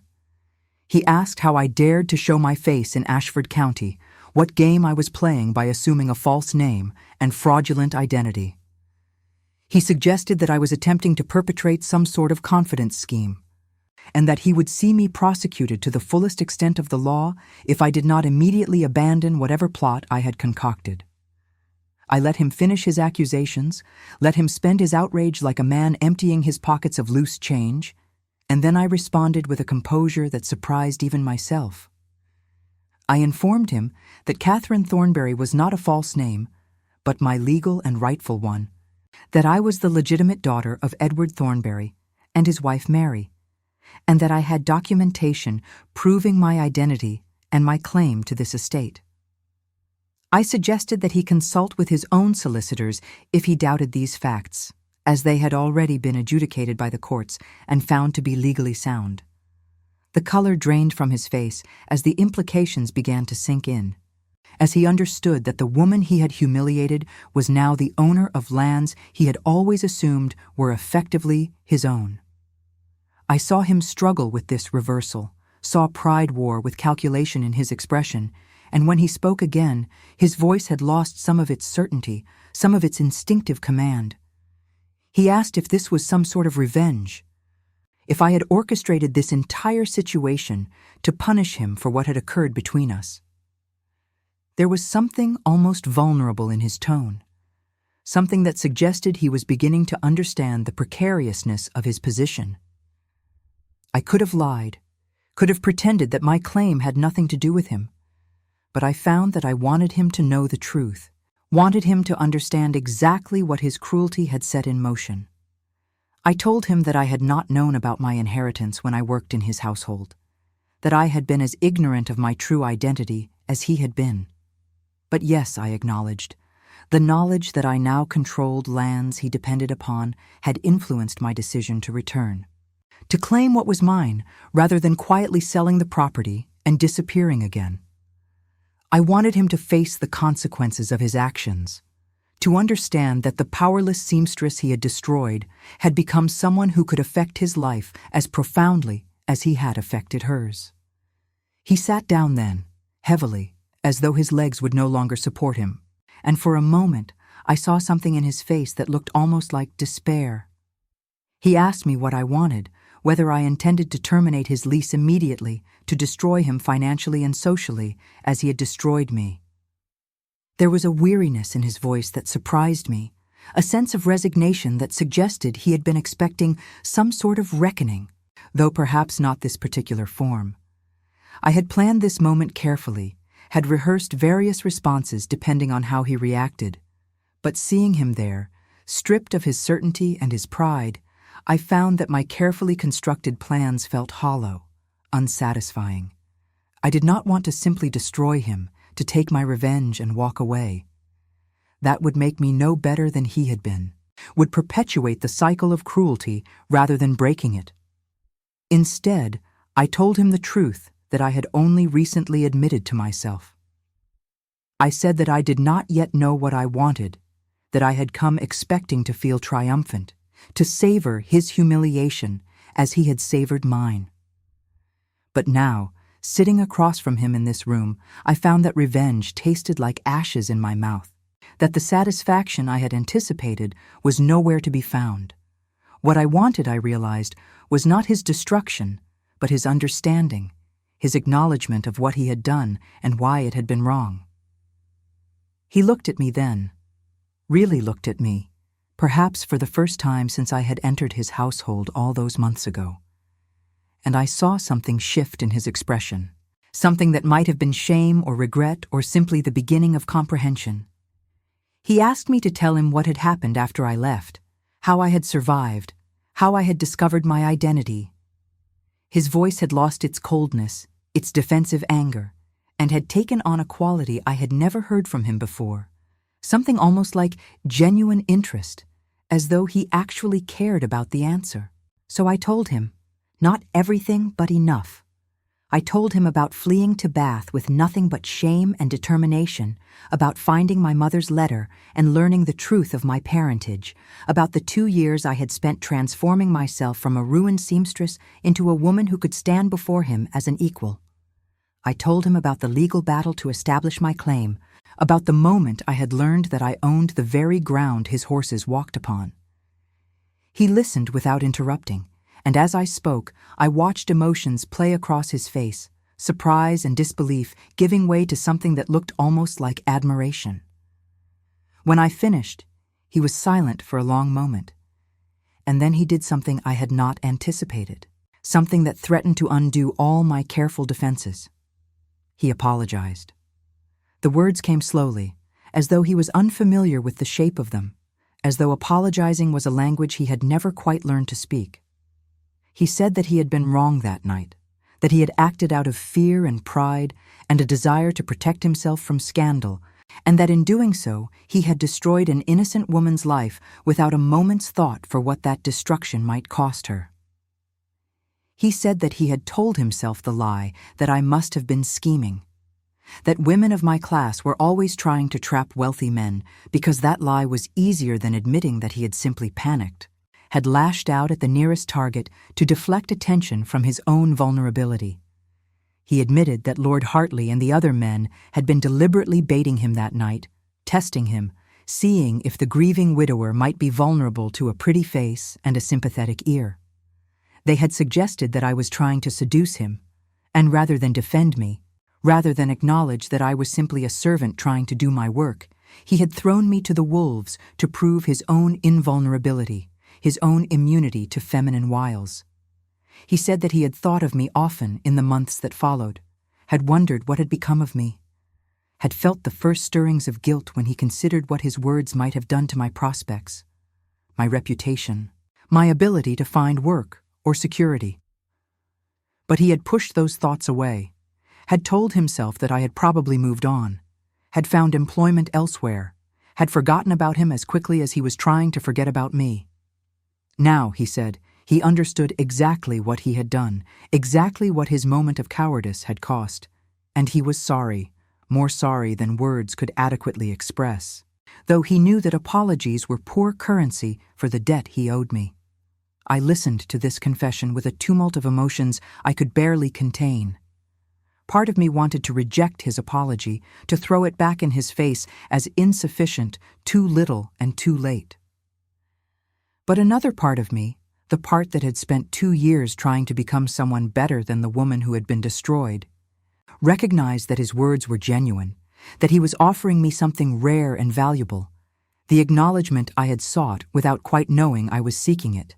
He asked how I dared to show my face in Ashford County, what game I was playing by assuming a false name and fraudulent identity. He suggested that I was attempting to perpetrate some sort of confidence scheme, and that he would see me prosecuted to the fullest extent of the law if I did not immediately abandon whatever plot I had concocted. I let him finish his accusations, let him spend his outrage like a man emptying his pockets of loose change, and then I responded with a composure that surprised even myself. I informed him that Catherine Thornbury was not a false name, but my legal and rightful one, that I was the legitimate daughter of Edward Thornbury and his wife Mary, and that I had documentation proving my identity and my claim to this estate. I suggested that he consult with his own solicitors if he doubted these facts, as they had already been adjudicated by the courts and found to be legally sound. The color drained from his face as the implications began to sink in, as he understood that the woman he had humiliated was now the owner of lands he had always assumed were effectively his own. I saw him struggle with this reversal, saw pride war with calculation in his expression, and when he spoke again, his voice had lost some of its certainty, some of its instinctive command. He asked if this was some sort of revenge, if I had orchestrated this entire situation to punish him for what had occurred between us. There was something almost vulnerable in his tone, something that suggested he was beginning to understand the precariousness of his position. I could have lied, could have pretended that my claim had nothing to do with him, but I found that I wanted him to know the truth, wanted him to understand exactly what his cruelty had set in motion. I told him that I had not known about my inheritance when I worked in his household, that I had been as ignorant of my true identity as he had been. But yes, I acknowledged, the knowledge that I now controlled lands he depended upon had influenced my decision to return, to claim what was mine rather than quietly selling the property and disappearing again. I wanted him to face the consequences of his actions, to understand that the powerless seamstress he had destroyed had become someone who could affect his life as profoundly as he had affected hers. He sat down then, heavily, as though his legs would no longer support him, and for a moment I saw something in his face that looked almost like despair. He asked me what I wanted, whether I intended to terminate his lease immediately, to destroy him financially and socially, as he had destroyed me. There was a weariness in his voice that surprised me, a sense of resignation that suggested he had been expecting some sort of reckoning, though perhaps not this particular form. I had planned this moment carefully, had rehearsed various responses depending on how he reacted, but seeing him there, stripped of his certainty and his pride, I found that my carefully constructed plans felt hollow, unsatisfying. I did not want to simply destroy him, to take my revenge and walk away. That would make me no better than he had been, would perpetuate the cycle of cruelty rather than breaking it. Instead, I told him the truth that I had only recently admitted to myself. I said that I did not yet know what I wanted, that I had come expecting to feel triumphant, to savor his humiliation as he had savored mine. But now, sitting across from him in this room, I found that revenge tasted like ashes in my mouth, that the satisfaction I had anticipated was nowhere to be found. What I wanted, I realized, was not his destruction, but his understanding, his acknowledgement of what he had done and why it had been wrong. He looked at me then, really looked at me, perhaps for the first time since I had entered his household all those months ago. And I saw something shift in his expression, something that might have been shame or regret or simply the beginning of comprehension. He asked me to tell him what had happened after I left, how I had survived, how I had discovered my identity. His voice had lost its coldness, its defensive anger, and had taken on a quality I had never heard from him before, something almost like genuine interest, as though he actually cared about the answer. So I told him, not everything, but enough. I told him about fleeing to Bath with nothing but shame and determination, about finding my mother's letter and learning the truth of my parentage, about the 2 years I had spent transforming myself from a ruined seamstress into a woman who could stand before him as an equal. I told him about the legal battle to establish my claim, about the moment I had learned that I owned the very ground his horses walked upon. He listened without interrupting, and as I spoke, I watched emotions play across his face, surprise and disbelief giving way to something that looked almost like admiration. When I finished, he was silent for a long moment, and then he did something I had not anticipated, something that threatened to undo all my careful defenses. He apologized. The words came slowly, as though he was unfamiliar with the shape of them, as though apologizing was a language he had never quite learned to speak. He said that he had been wrong that night, that he had acted out of fear and pride and a desire to protect himself from scandal, and that in doing so, he had destroyed an innocent woman's life without a moment's thought for what that destruction might cost her. He said that he had told himself the lie that I must have been scheming, that women of my class were always trying to trap wealthy men because that lie was easier than admitting that he had simply panicked, had lashed out at the nearest target to deflect attention from his own vulnerability. He admitted that Lord Hartley and the other men had been deliberately baiting him that night, testing him, seeing if the grieving widower might be vulnerable to a pretty face and a sympathetic ear. They had suggested that I was trying to seduce him, and rather than defend me, rather than acknowledge that I was simply a servant trying to do my work, he had thrown me to the wolves to prove his own invulnerability, his own immunity to feminine wiles. He said that he had thought of me often in the months that followed, had wondered what had become of me, had felt the first stirrings of guilt when he considered what his words might have done to my prospects, my reputation, my ability to find work or security. But he had pushed those thoughts away, had told himself that I had probably moved on, had found employment elsewhere, had forgotten about him as quickly as he was trying to forget about me. Now, he said, he understood exactly what he had done, exactly what his moment of cowardice had cost, and he was sorry, more sorry than words could adequately express, though he knew that apologies were poor currency for the debt he owed me. I listened to this confession with a tumult of emotions I could barely contain. Part of me wanted to reject his apology, to throw it back in his face as insufficient, too little, and too late. But another part of me, the part that had spent 2 years trying to become someone better than the woman who had been destroyed, recognized that his words were genuine, that he was offering me something rare and valuable, the acknowledgement I had sought without quite knowing I was seeking it.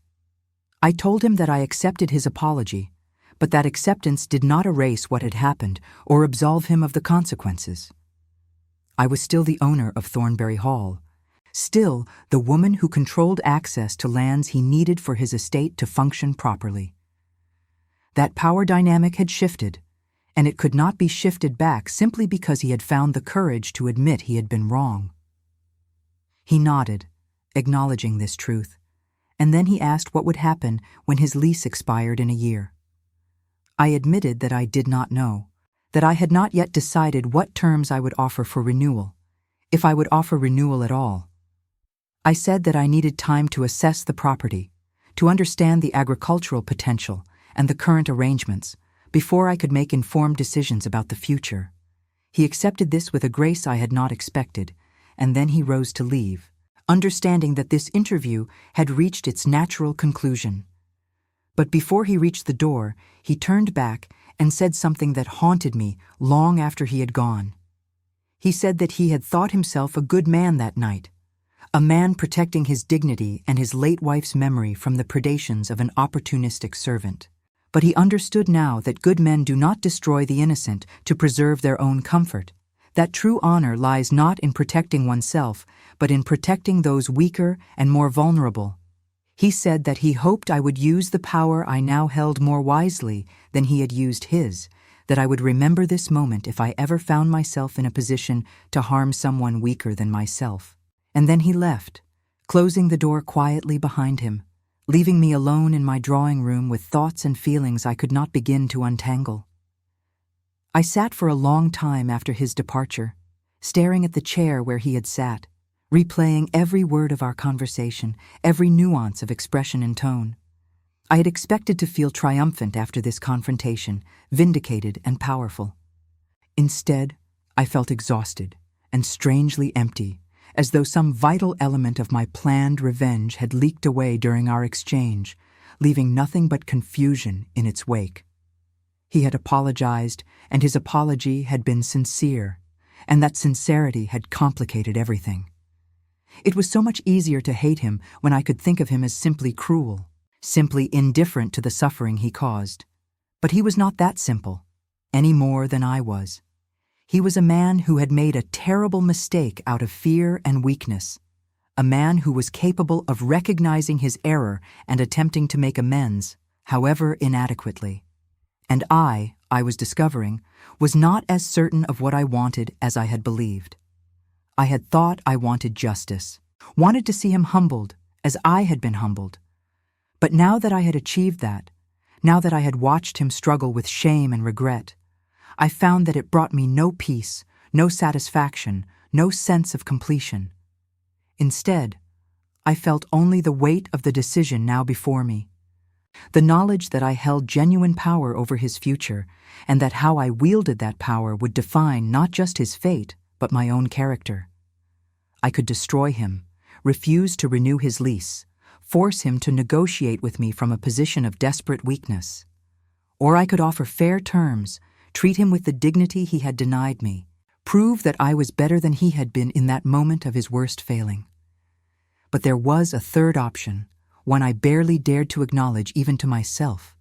I told him that I accepted his apology, but that acceptance did not erase what had happened or absolve him of the consequences. I was still the owner of Thornbury Hall, still the woman who controlled access to lands he needed for his estate to function properly. That power dynamic had shifted, and it could not be shifted back simply because he had found the courage to admit he had been wrong. He nodded, acknowledging this truth, and then he asked what would happen when his lease expired in a year. I admitted that I did not know, that I had not yet decided what terms I would offer for renewal, if I would offer renewal at all. I said that I needed time to assess the property, to understand the agricultural potential and the current arrangements, before I could make informed decisions about the future. He accepted this with a grace I had not expected, and then he rose to leave, understanding that this interview had reached its natural conclusion. But before he reached the door, he turned back and said something that haunted me long after he had gone. He said that he had thought himself a good man that night, a man protecting his dignity and his late wife's memory from the predations of an opportunistic servant. But he understood now that good men do not destroy the innocent to preserve their own comfort, that true honor lies not in protecting oneself, but in protecting those weaker and more vulnerable. He said that he hoped I would use the power I now held more wisely than he had used his, that I would remember this moment if I ever found myself in a position to harm someone weaker than myself. And then he left, closing the door quietly behind him, leaving me alone in my drawing room with thoughts and feelings I could not begin to untangle. I sat for a long time after his departure, staring at the chair where he had sat, replaying every word of our conversation, every nuance of expression and tone. I had expected to feel triumphant after this confrontation, vindicated and powerful. Instead, I felt exhausted and strangely empty, as though some vital element of my planned revenge had leaked away during our exchange, leaving nothing but confusion in its wake. He had apologized, and his apology had been sincere, and that sincerity had complicated everything. It was so much easier to hate him when I could think of him as simply cruel, simply indifferent to the suffering he caused. But he was not that simple, any more than I was. He was a man who had made a terrible mistake out of fear and weakness, a man who was capable of recognizing his error and attempting to make amends, however inadequately. And I was discovering, was not as certain of what I wanted as I had believed. I had thought I wanted justice, wanted to see him humbled as I had been humbled. But now that I had achieved that, now that I had watched him struggle with shame and regret, I found that it brought me no peace, no satisfaction, no sense of completion. Instead, I felt only the weight of the decision now before me, the knowledge that I held genuine power over his future, and that how I wielded that power would define not just his fate, but my own character. I could destroy him, refuse to renew his lease, force him to negotiate with me from a position of desperate weakness. Or I could offer fair terms, treat him with the dignity he had denied me, prove that I was better than he had been in that moment of his worst failing. But there was a third option, one I barely dared to acknowledge even to myself.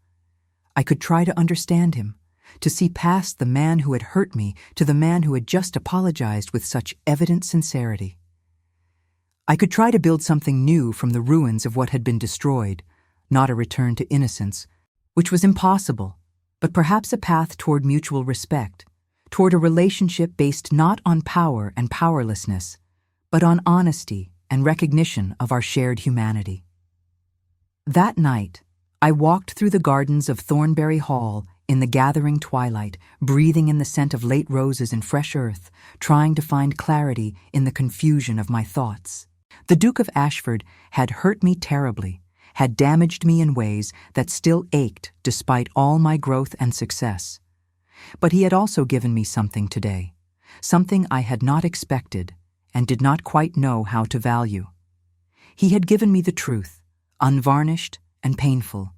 I could try to understand him, to see past the man who had hurt me to the man who had just apologized with such evident sincerity. I could try to build something new from the ruins of what had been destroyed, not a return to innocence, which was impossible, but perhaps a path toward mutual respect, toward a relationship based not on power and powerlessness, but on honesty and recognition of our shared humanity. That night, I walked through the gardens of Thornbury Hall in the gathering twilight, breathing in the scent of late roses and fresh earth, trying to find clarity in the confusion of my thoughts. The Duke of Ashford had hurt me terribly, had damaged me in ways that still ached despite all my growth and success. But he had also given me something today, something I had not expected and did not quite know how to value. He had given me the truth, unvarnished and painful,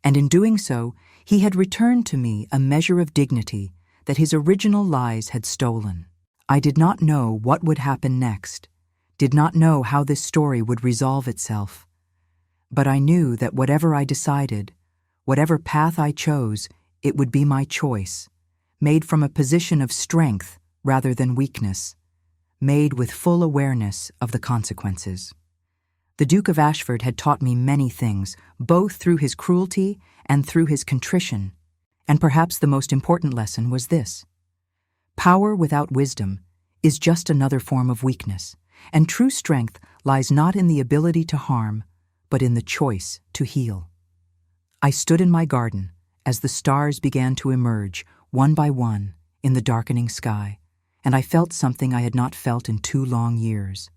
and in doing so, he had returned to me a measure of dignity that his original lies had stolen. I did not know what would happen next, did not know how this story would resolve itself, but I knew that whatever I decided, whatever path I chose, it would be my choice, made from a position of strength rather than weakness, made with full awareness of the consequences. The Duke of Ashford had taught me many things, both through his cruelty and through his contrition, and perhaps the most important lesson was this: power without wisdom is just another form of weakness, and true strength lies not in the ability to harm, but in the choice to heal. I stood in my garden as the stars began to emerge, one by one, in the darkening sky, and I felt something I had not felt in 2 long years.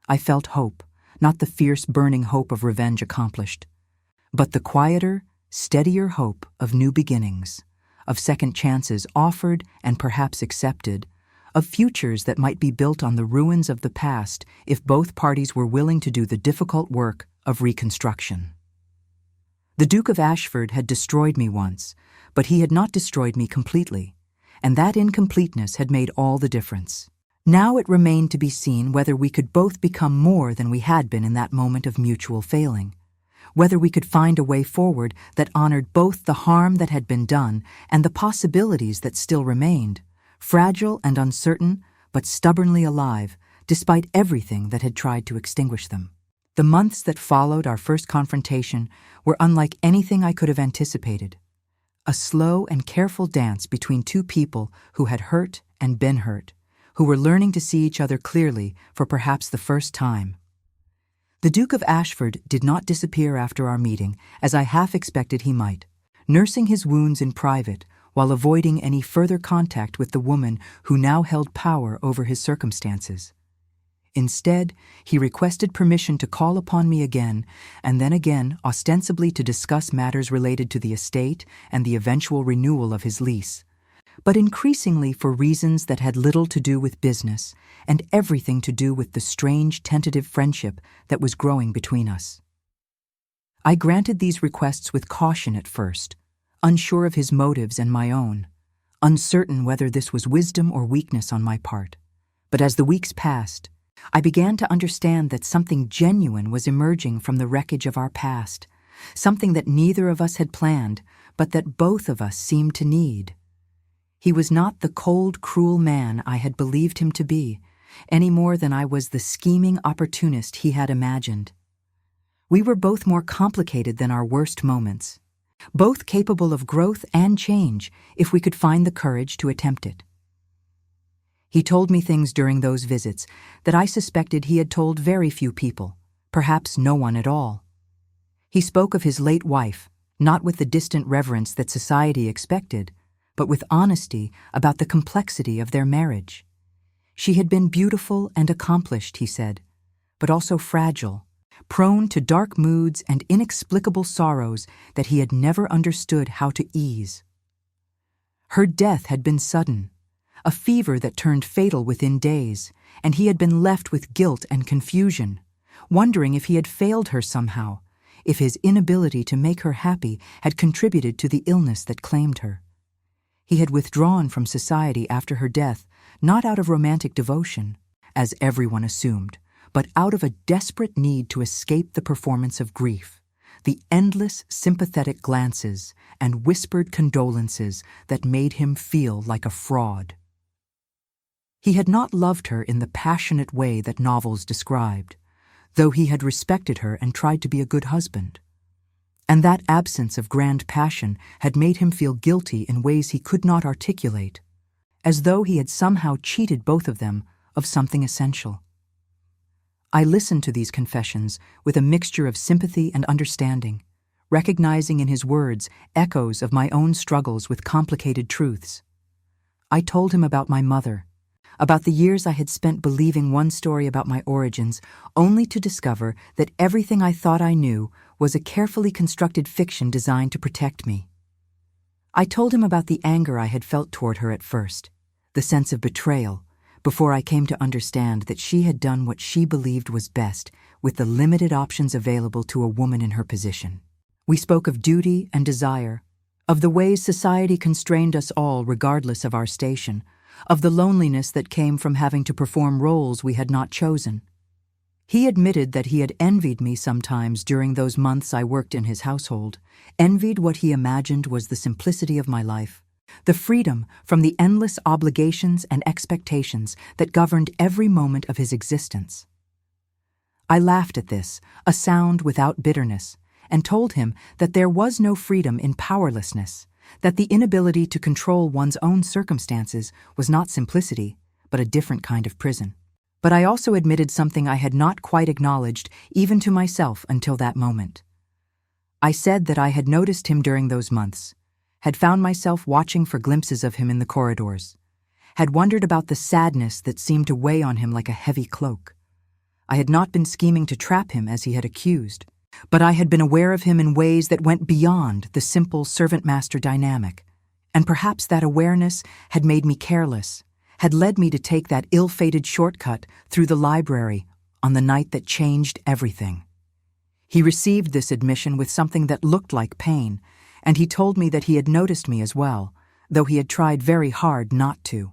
I felt hope, not the fierce, burning hope of revenge accomplished, but the quieter, steadier hope of new beginnings, of second chances offered and perhaps accepted, of futures that might be built on the ruins of the past if both parties were willing to do the difficult work of reconstruction. The Duke of Ashford had destroyed me once, but he had not destroyed me completely, and that incompleteness had made all the difference. Now it remained to be seen whether we could both become more than we had been in that moment of mutual failing, whether we could find a way forward that honored both the harm that had been done and the possibilities that still remained, fragile and uncertain, but stubbornly alive, despite everything that had tried to extinguish them. The months that followed our first confrontation were unlike anything I could have anticipated. A slow and careful dance between two people who had hurt and been hurt, who were learning to see each other clearly for perhaps the first time. The Duke of Ashford did not disappear after our meeting, as I half expected he might, nursing his wounds in private while avoiding any further contact with the woman who now held power over his circumstances. Instead, he requested permission to call upon me again, and then again ostensibly to discuss matters related to the estate and the eventual renewal of his lease, but increasingly for reasons that had little to do with business and everything to do with the strange, tentative friendship that was growing between us. I granted these requests with caution at first, unsure of his motives and my own, uncertain whether this was wisdom or weakness on my part. But as the weeks passed, I began to understand that something genuine was emerging from the wreckage of our past, something that neither of us had planned, but that both of us seemed to need. He was not the cold, cruel man I had believed him to be, any more than I was the scheming opportunist he had imagined. We were both more complicated than our worst moments, both capable of growth and change if we could find the courage to attempt it. He told me things during those visits that I suspected he had told very few people, perhaps no one at all. He spoke of his late wife, not with the distant reverence that society expected, but with honesty about the complexity of their marriage. She had been beautiful and accomplished, he said, but also fragile, prone to dark moods and inexplicable sorrows that he had never understood how to ease. Her death had been sudden, a fever that turned fatal within days, and he had been left with guilt and confusion, wondering if he had failed her somehow, if his inability to make her happy had contributed to the illness that claimed her. He had withdrawn from society after her death, not out of romantic devotion, as everyone assumed, but out of a desperate need to escape the performance of grief, the endless sympathetic glances and whispered condolences that made him feel like a fraud. He had not loved her in the passionate way that novels described, though he had respected her and tried to be a good husband. And that absence of grand passion had made him feel guilty in ways he could not articulate, as though he had somehow cheated both of them of something essential. I listened to these confessions with a mixture of sympathy and understanding, recognizing in his words echoes of my own struggles with complicated truths. I told him about my mother, about the years I had spent believing one story about my origins, only to discover that everything I thought I knew was a carefully constructed fiction designed to protect me. I told him about the anger I had felt toward her at first, the sense of betrayal, before I came to understand that she had done what she believed was best with the limited options available to a woman in her position. We spoke of duty and desire, of the ways society constrained us all regardless of our station, of the loneliness that came from having to perform roles we had not chosen. He admitted that he had envied me sometimes during those months I worked in his household, envied what he imagined was the simplicity of my life, the freedom from the endless obligations and expectations that governed every moment of his existence. I laughed at this, a sound without bitterness, and told him that there was no freedom in powerlessness, that the inability to control one's own circumstances was not simplicity, but a different kind of prison. But I also admitted something I had not quite acknowledged even to myself until that moment. I said that I had noticed him during those months, had found myself watching for glimpses of him in the corridors, had wondered about the sadness that seemed to weigh on him like a heavy cloak. I had not been scheming to trap him as he had accused, but I had been aware of him in ways that went beyond the simple servant-master dynamic, and perhaps that awareness had made me careless, had led me to take that ill-fated shortcut through the library on the night that changed everything. He received this admission with something that looked like pain, and he told me that he had noticed me as well, though he had tried very hard not to.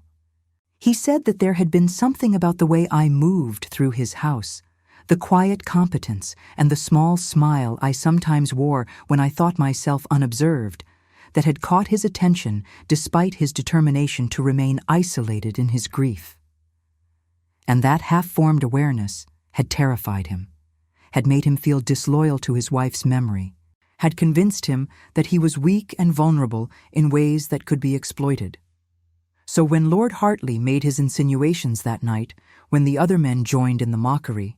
He said that there had been something about the way I moved through his house, the quiet competence and the small smile I sometimes wore when I thought myself unobserved, that had caught his attention despite his determination to remain isolated in his grief. And that half-formed awareness had terrified him, had made him feel disloyal to his wife's memory, had convinced him that he was weak and vulnerable in ways that could be exploited. So when Lord Hartley made his insinuations that night, when the other men joined in the mockery,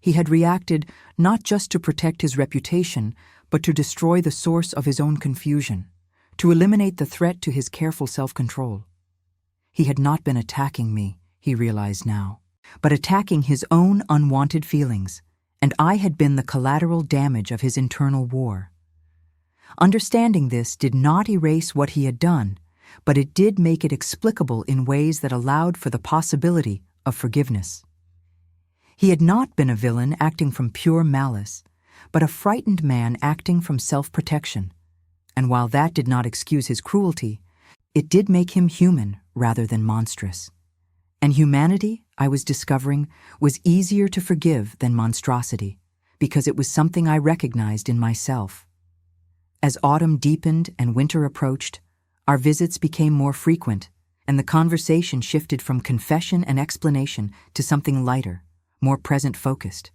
he had reacted not just to protect his reputation, but to destroy the source of his own confusion, to eliminate the threat to his careful self-control. He had not been attacking me, he realized now, but attacking his own unwanted feelings, and I had been the collateral damage of his internal war. Understanding this did not erase what he had done, but it did make it explicable in ways that allowed for the possibility of forgiveness. He had not been a villain acting from pure malice, but a frightened man acting from self-protection, and while that did not excuse his cruelty, it did make him human rather than monstrous. And humanity, I was discovering, was easier to forgive than monstrosity, because it was something I recognized in myself. As autumn deepened and winter approached, our visits became more frequent, and the conversation shifted from confession and explanation to something lighter, more present-focused.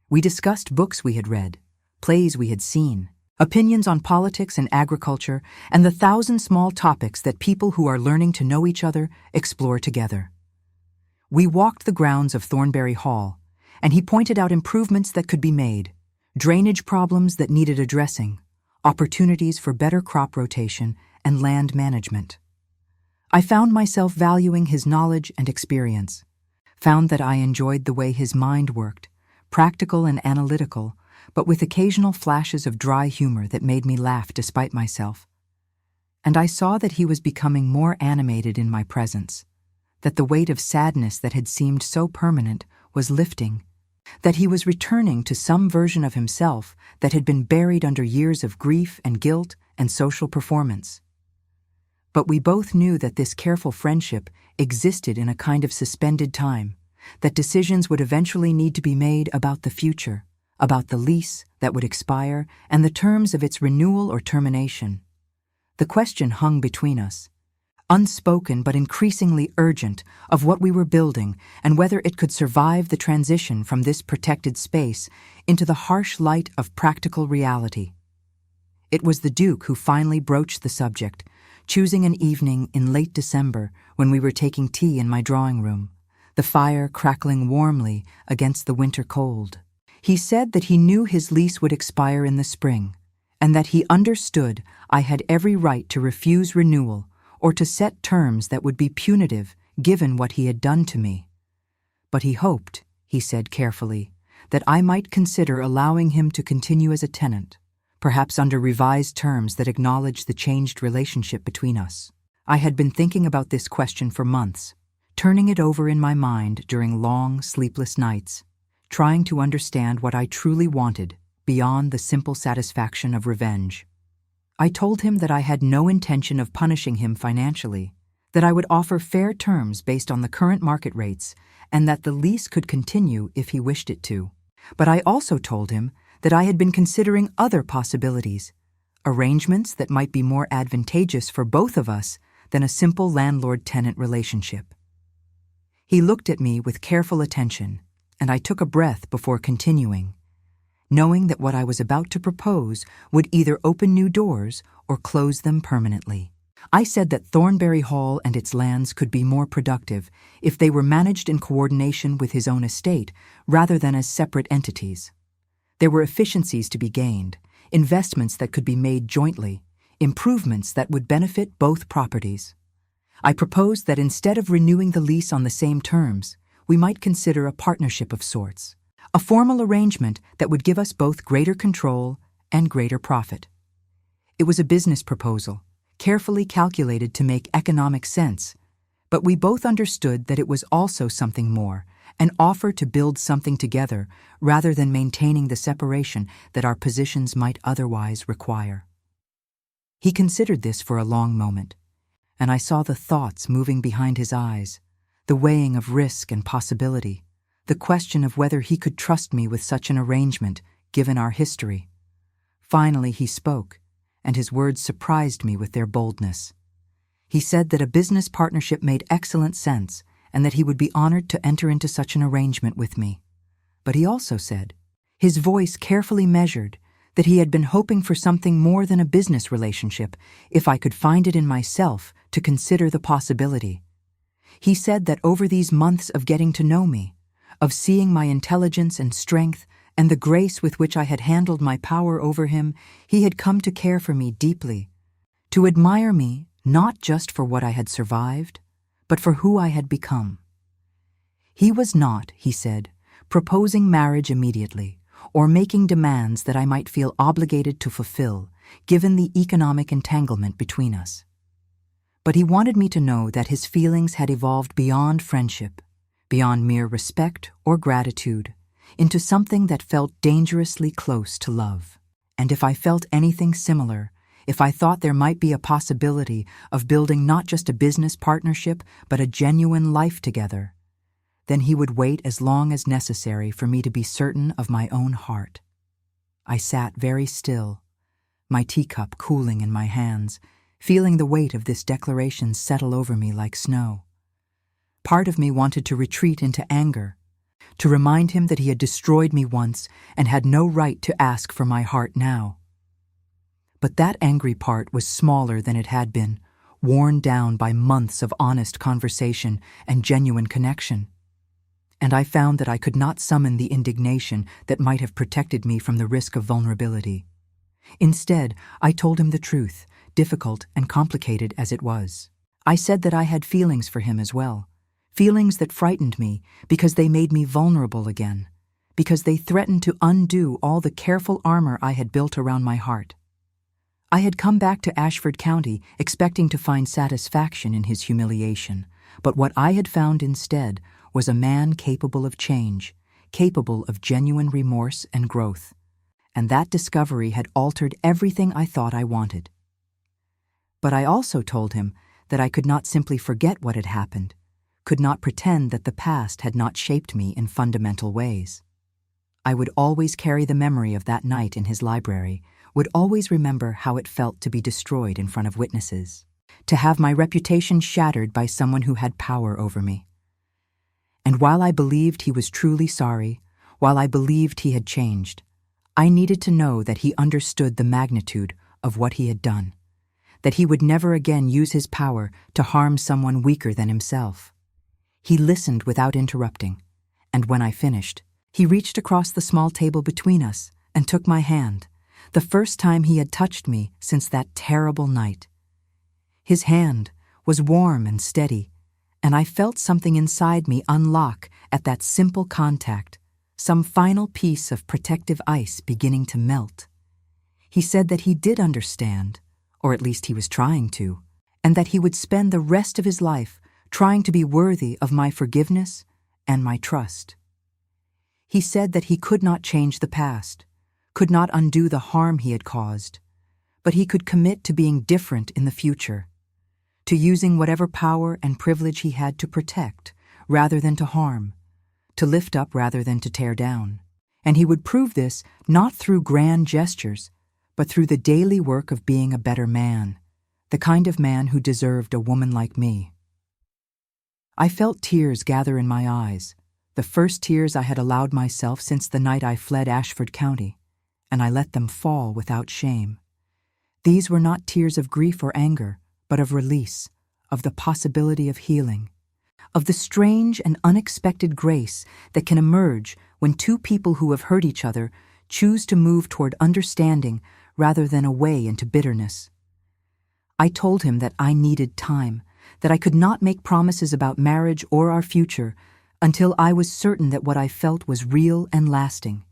We discussed books we had read, plays we had seen, opinions on politics and agriculture, and the thousand small topics that people who are learning to know each other explore together. We walked the grounds of Thornbury Hall, and he pointed out improvements that could be made, drainage problems that needed addressing, opportunities for better crop rotation and land management. I found myself valuing his knowledge and experience, found that I enjoyed the way his mind worked, practical and analytical, but with occasional flashes of dry humor that made me laugh despite myself. And I saw that he was becoming more animated in my presence, that the weight of sadness that had seemed so permanent was lifting, that he was returning to some version of himself that had been buried under years of grief and guilt and social performance. But we both knew that this careful friendship existed in a kind of suspended time, that decisions would eventually need to be made about the future, about the lease that would expire and the terms of its renewal or termination. The question hung between us, unspoken but increasingly urgent, of what we were building and whether it could survive the transition from this protected space into the harsh light of practical reality. It was the Duke who finally broached the subject, choosing an evening in late December when we were taking tea in my drawing room, the fire crackling warmly against the winter cold. He said that he knew his lease would expire in the spring, and that he understood I had every right to refuse renewal or to set terms that would be punitive given what he had done to me. But he hoped, he said carefully, that I might consider allowing him to continue as a tenant, perhaps under revised terms that acknowledged the changed relationship between us. I had been thinking about this question for months, turning it over in my mind during long, sleepless nights, trying to understand what I truly wanted beyond the simple satisfaction of revenge. I told him that I had no intention of punishing him financially, that I would offer fair terms based on the current market rates, and that the lease could continue if he wished it to. But I also told him that I had been considering other possibilities, arrangements that might be more advantageous for both of us than a simple landlord-tenant relationship. He looked at me with careful attention, and I took a breath before continuing, knowing that what I was about to propose would either open new doors or close them permanently. I said that Thornbury Hall and its lands could be more productive if they were managed in coordination with his own estate rather than as separate entities. There were efficiencies to be gained, investments that could be made jointly, improvements that would benefit both properties. I proposed that instead of renewing the lease on the same terms, we might consider a partnership of sorts, a formal arrangement that would give us both greater control and greater profit. It was a business proposal, carefully calculated to make economic sense, but we both understood that it was also something more, an offer to build something together rather than maintaining the separation that our positions might otherwise require. He considered this for a long moment, and I saw the thoughts moving behind his eyes, the weighing of risk and possibility, the question of whether he could trust me with such an arrangement given our history. Finally he spoke, and his words surprised me with their boldness. He said that a business partnership made excellent sense and that he would be honored to enter into such an arrangement with me. But he also said, his voice carefully measured, that he had been hoping for something more than a business relationship if I could find it in myself to consider the possibility. He said that over these months of getting to know me, of seeing my intelligence and strength and the grace with which I had handled my power over him, he had come to care for me deeply, to admire me not just for what I had survived, but for who I had become. He was not, he said, proposing marriage immediately, or making demands that I might feel obligated to fulfill, given the economic entanglement between us. But he wanted me to know that his feelings had evolved beyond friendship, beyond mere respect or gratitude, into something that felt dangerously close to love. And if I felt anything similar, if I thought there might be a possibility of building not just a business partnership, but a genuine life together, then he would wait as long as necessary for me to be certain of my own heart. I sat very still, my teacup cooling in my hands, feeling the weight of this declaration settle over me like snow. Part of me wanted to retreat into anger, to remind him that he had destroyed me once and had no right to ask for my heart now. But that angry part was smaller than it had been, worn down by months of honest conversation and genuine connection. and I found that I could not summon the indignation that might have protected me from the risk of vulnerability. Instead, I told him the truth, difficult and complicated as it was. I said that I had feelings for him as well, feelings that frightened me because they made me vulnerable again, because they threatened to undo all the careful armor I had built around my heart. I had come back to Ashford County expecting to find satisfaction in his humiliation, but what I had found instead was a man capable of change, capable of genuine remorse and growth. And that discovery had altered everything I thought I wanted. But I also told him that I could not simply forget what had happened, could not pretend that the past had not shaped me in fundamental ways. I would always carry the memory of that night in his library, would always remember how it felt to be destroyed in front of witnesses, to have my reputation shattered by someone who had power over me. And while I believed he was truly sorry, while I believed he had changed, I needed to know that he understood the magnitude of what he had done, that he would never again use his power to harm someone weaker than himself. He listened without interrupting, and when I finished, he reached across the small table between us and took my hand, the first time he had touched me since that terrible night. His hand was warm and steady, and I felt something inside me unlock at that simple contact, some final piece of protective ice beginning to melt. He said that he did understand, or at least he was trying to, and that he would spend the rest of his life trying to be worthy of my forgiveness and my trust. He said that he could not change the past, could not undo the harm he had caused, but he could commit to being different in the future, to using whatever power and privilege he had to protect rather than to harm, to lift up rather than to tear down. And he would prove this not through grand gestures, but through the daily work of being a better man, the kind of man who deserved a woman like me. I felt tears gather in my eyes, the first tears I had allowed myself since the night I fled Ashford County, and I let them fall without shame. These were not tears of grief or anger, but of release, of the possibility of healing, of the strange and unexpected grace that can emerge when two people who have hurt each other choose to move toward understanding rather than away into bitterness. I told him that I needed time, that I could not make promises about marriage or our future until I was certain that what I felt was real and lasting,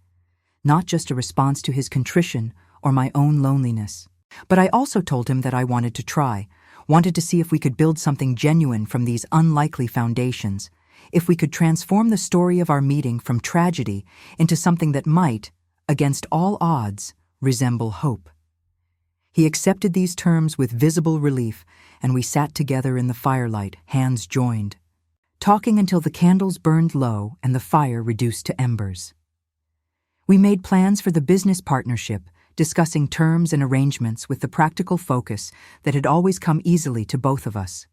not just a response to his contrition or my own loneliness. But I also told him that I wanted to try, wanted to see if we could build something genuine from these unlikely foundations, if we could transform the story of our meeting from tragedy into something that might, against all odds, resemble hope. He accepted these terms with visible relief, and we sat together in the firelight, hands joined, talking until the candles burned low and the fire reduced to embers. We made plans for the business partnership, discussing terms and arrangements with the practical focus that had always come easily to both of us.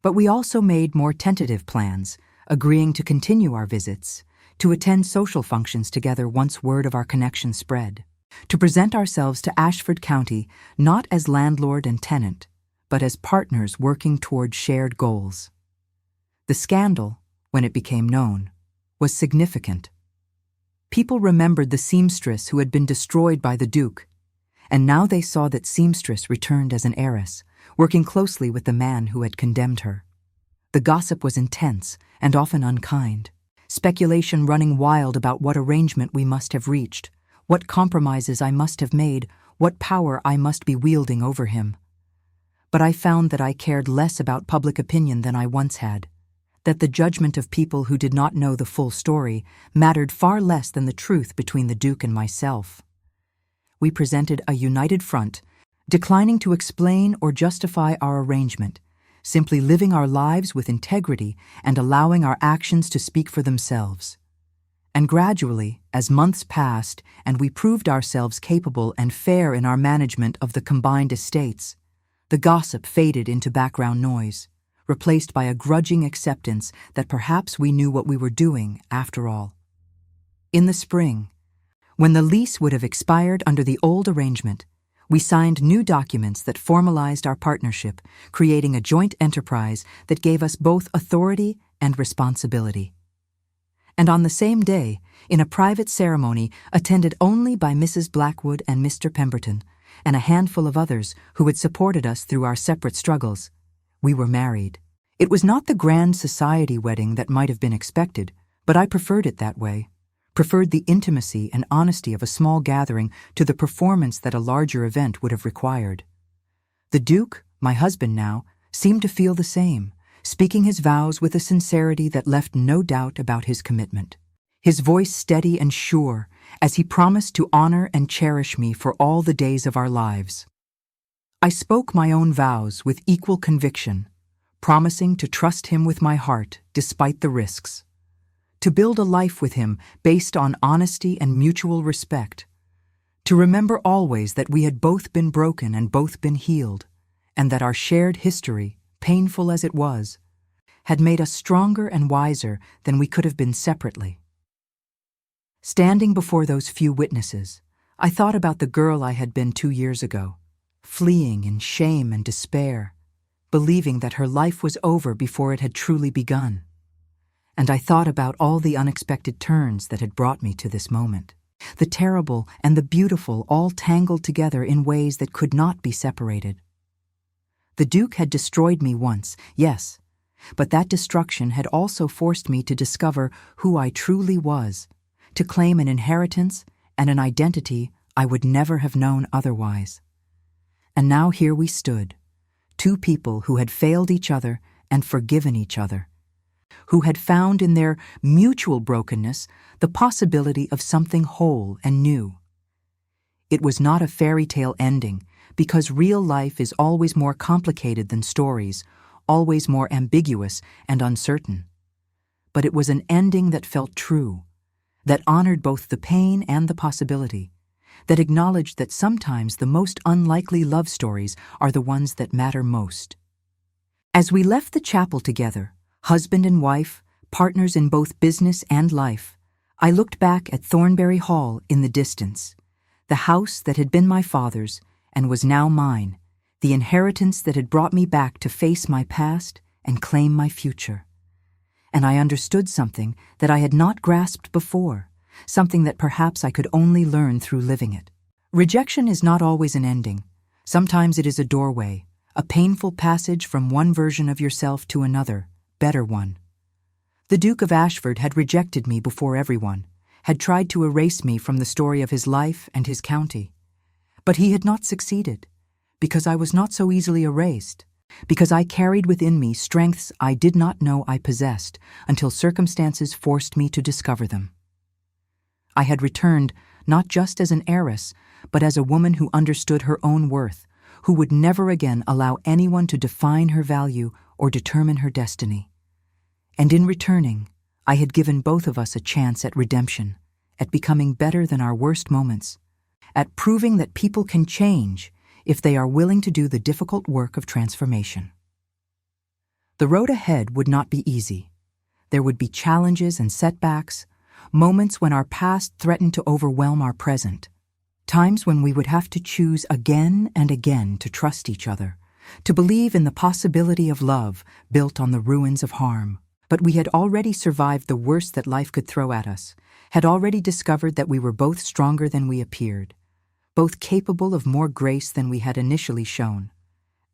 But we also made more tentative plans, agreeing to continue our visits, to attend social functions together once word of our connection spread, to present ourselves to Ashford County not as landlord and tenant, but as partners working toward shared goals. The scandal, when it became known, was significant. People remembered the seamstress who had been destroyed by the Duke, and now they saw that Seamstress returned as an heiress, working closely with the man who had condemned her. The gossip was intense and often unkind, speculation running wild about what arrangement we must have reached, what compromises I must have made, what power I must be wielding over him. But I found that I cared less about public opinion than I once had, that the judgment of people who did not know the full story mattered far less than the truth between the Duke and myself. We presented a united front, declining to explain or justify our arrangement, simply living our lives with integrity and allowing our actions to speak for themselves. And gradually, as months passed and we proved ourselves capable and fair in our management of the combined estates, the gossip faded into background noise, replaced by a grudging acceptance that perhaps we knew what we were doing after all. In the spring, when the lease would have expired under the old arrangement, we signed new documents that formalized our partnership, creating a joint enterprise that gave us both authority and responsibility. And on the same day, in a private ceremony attended only by Mrs. Blackwood and Mr. Pemberton, and a handful of others who had supported us through our separate struggles, we were married. It was not the grand society wedding that might have been expected, but I preferred it that way. Preferred the intimacy and honesty of a small gathering to the performance that a larger event would have required. The Duke, my husband now, seemed to feel the same, speaking his vows with a sincerity that left no doubt about his commitment. His voice steady and sure, as he promised to honor and cherish me for all the days of our lives. I spoke my own vows with equal conviction, promising to trust him with my heart despite the risks, to build a life with him based on honesty and mutual respect, to remember always that we had both been broken and both been healed, and that our shared history, painful as it was, had made us stronger and wiser than we could have been separately. Standing before those few witnesses, I thought about the girl I had been 2 years ago, fleeing in shame and despair, believing that her life was over before it had truly begun. And I thought about all the unexpected turns that had brought me to this moment, the terrible and the beautiful all tangled together in ways that could not be separated. The Duke had destroyed me once, yes, but that destruction had also forced me to discover who I truly was, to claim an inheritance and an identity I would never have known otherwise. And now here we stood, two people who had failed each other and forgiven each other, who had found in their mutual brokenness the possibility of something whole and new. It was not a fairy tale ending, because real life is always more complicated than stories, always more ambiguous and uncertain. But it was an ending that felt true, that honored both the pain and the possibility, that acknowledged that sometimes the most unlikely love stories are the ones that matter most. As we left the chapel together, husband and wife, partners in both business and life, I looked back at Thornbury Hall in the distance, the house that had been my father's and was now mine, the inheritance that had brought me back to face my past and claim my future. And I understood something that I had not grasped before, something that perhaps I could only learn through living it. Rejection is not always an ending. Sometimes it is a doorway, a painful passage from one version of yourself to another, better one. The Duke of Ashford had rejected me before everyone, had tried to erase me from the story of his life and his county. But he had not succeeded, because I was not so easily erased, because I carried within me strengths I did not know I possessed until circumstances forced me to discover them. I had returned not just as an heiress, but as a woman who understood her own worth, who would never again allow anyone to define her value or determine her destiny. And in returning, I had given both of us a chance at redemption, at becoming better than our worst moments, at proving that people can change if they are willing to do the difficult work of transformation. The road ahead would not be easy. There would be challenges and setbacks, moments when our past threatened to overwhelm our present, times when we would have to choose again and again to trust each other, to believe in the possibility of love built on the ruins of harm. But we had already survived the worst that life could throw at us, had already discovered that we were both stronger than we appeared, both capable of more grace than we had initially shown.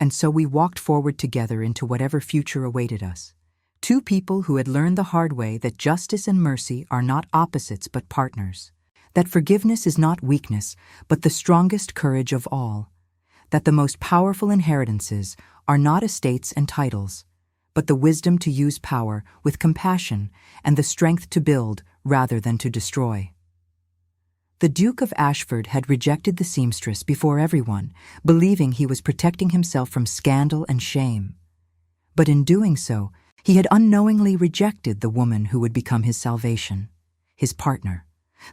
And so we walked forward together into whatever future awaited us. Two people who had learned the hard way that justice and mercy are not opposites but partners, that forgiveness is not weakness but the strongest courage of all, that the most powerful inheritances are not estates and titles, but the wisdom to use power with compassion and the strength to build rather than to destroy. The Duke of Ashford had rejected the seamstress before everyone, believing he was protecting himself from scandal and shame. But in doing so, he had unknowingly rejected the woman who would become his salvation, his partner,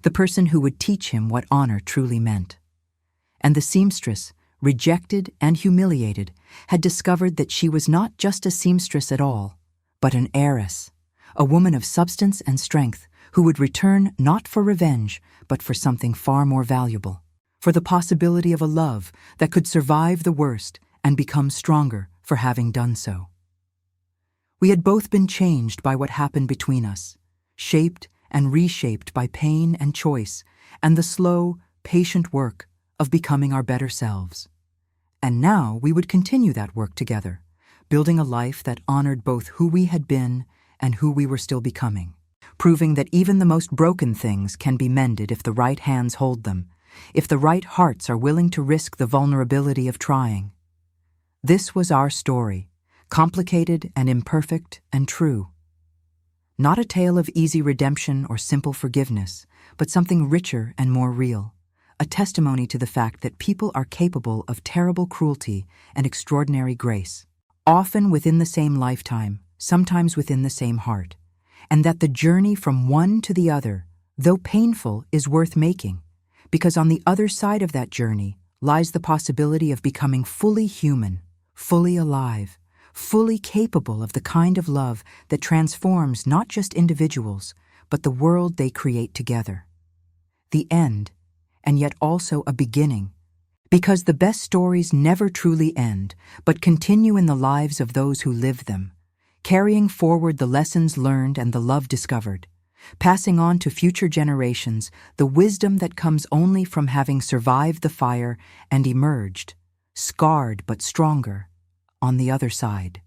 the person who would teach him what honor truly meant. And the seamstress, rejected and humiliated, had discovered that she was not just a seamstress at all, but an heiress, a woman of substance and strength who would return not for revenge, but for something far more valuable, for the possibility of a love that could survive the worst and become stronger for having done so. We had both been changed by what happened between us, shaped and reshaped by pain and choice, and the slow, patient work of becoming our better selves. And now we would continue that work together, building a life that honored both who we had been and who we were still becoming, proving that even the most broken things can be mended if the right hands hold them, if the right hearts are willing to risk the vulnerability of trying. This was our story, complicated and imperfect and true. Not a tale of easy redemption or simple forgiveness, but something richer and more real, a testimony to the fact that people are capable of terrible cruelty and extraordinary grace, often within the same lifetime, sometimes within the same heart, and that the journey from one to the other, though painful, is worth making, because on the other side of that journey lies the possibility of becoming fully human, fully alive, fully capable of the kind of love that transforms not just individuals, but the world they create together. The end, and yet also a beginning, because the best stories never truly end, but continue in the lives of those who live them, carrying forward the lessons learned and the love discovered, passing on to future generations the wisdom that comes only from having survived the fire and emerged, scarred but stronger, on the other side.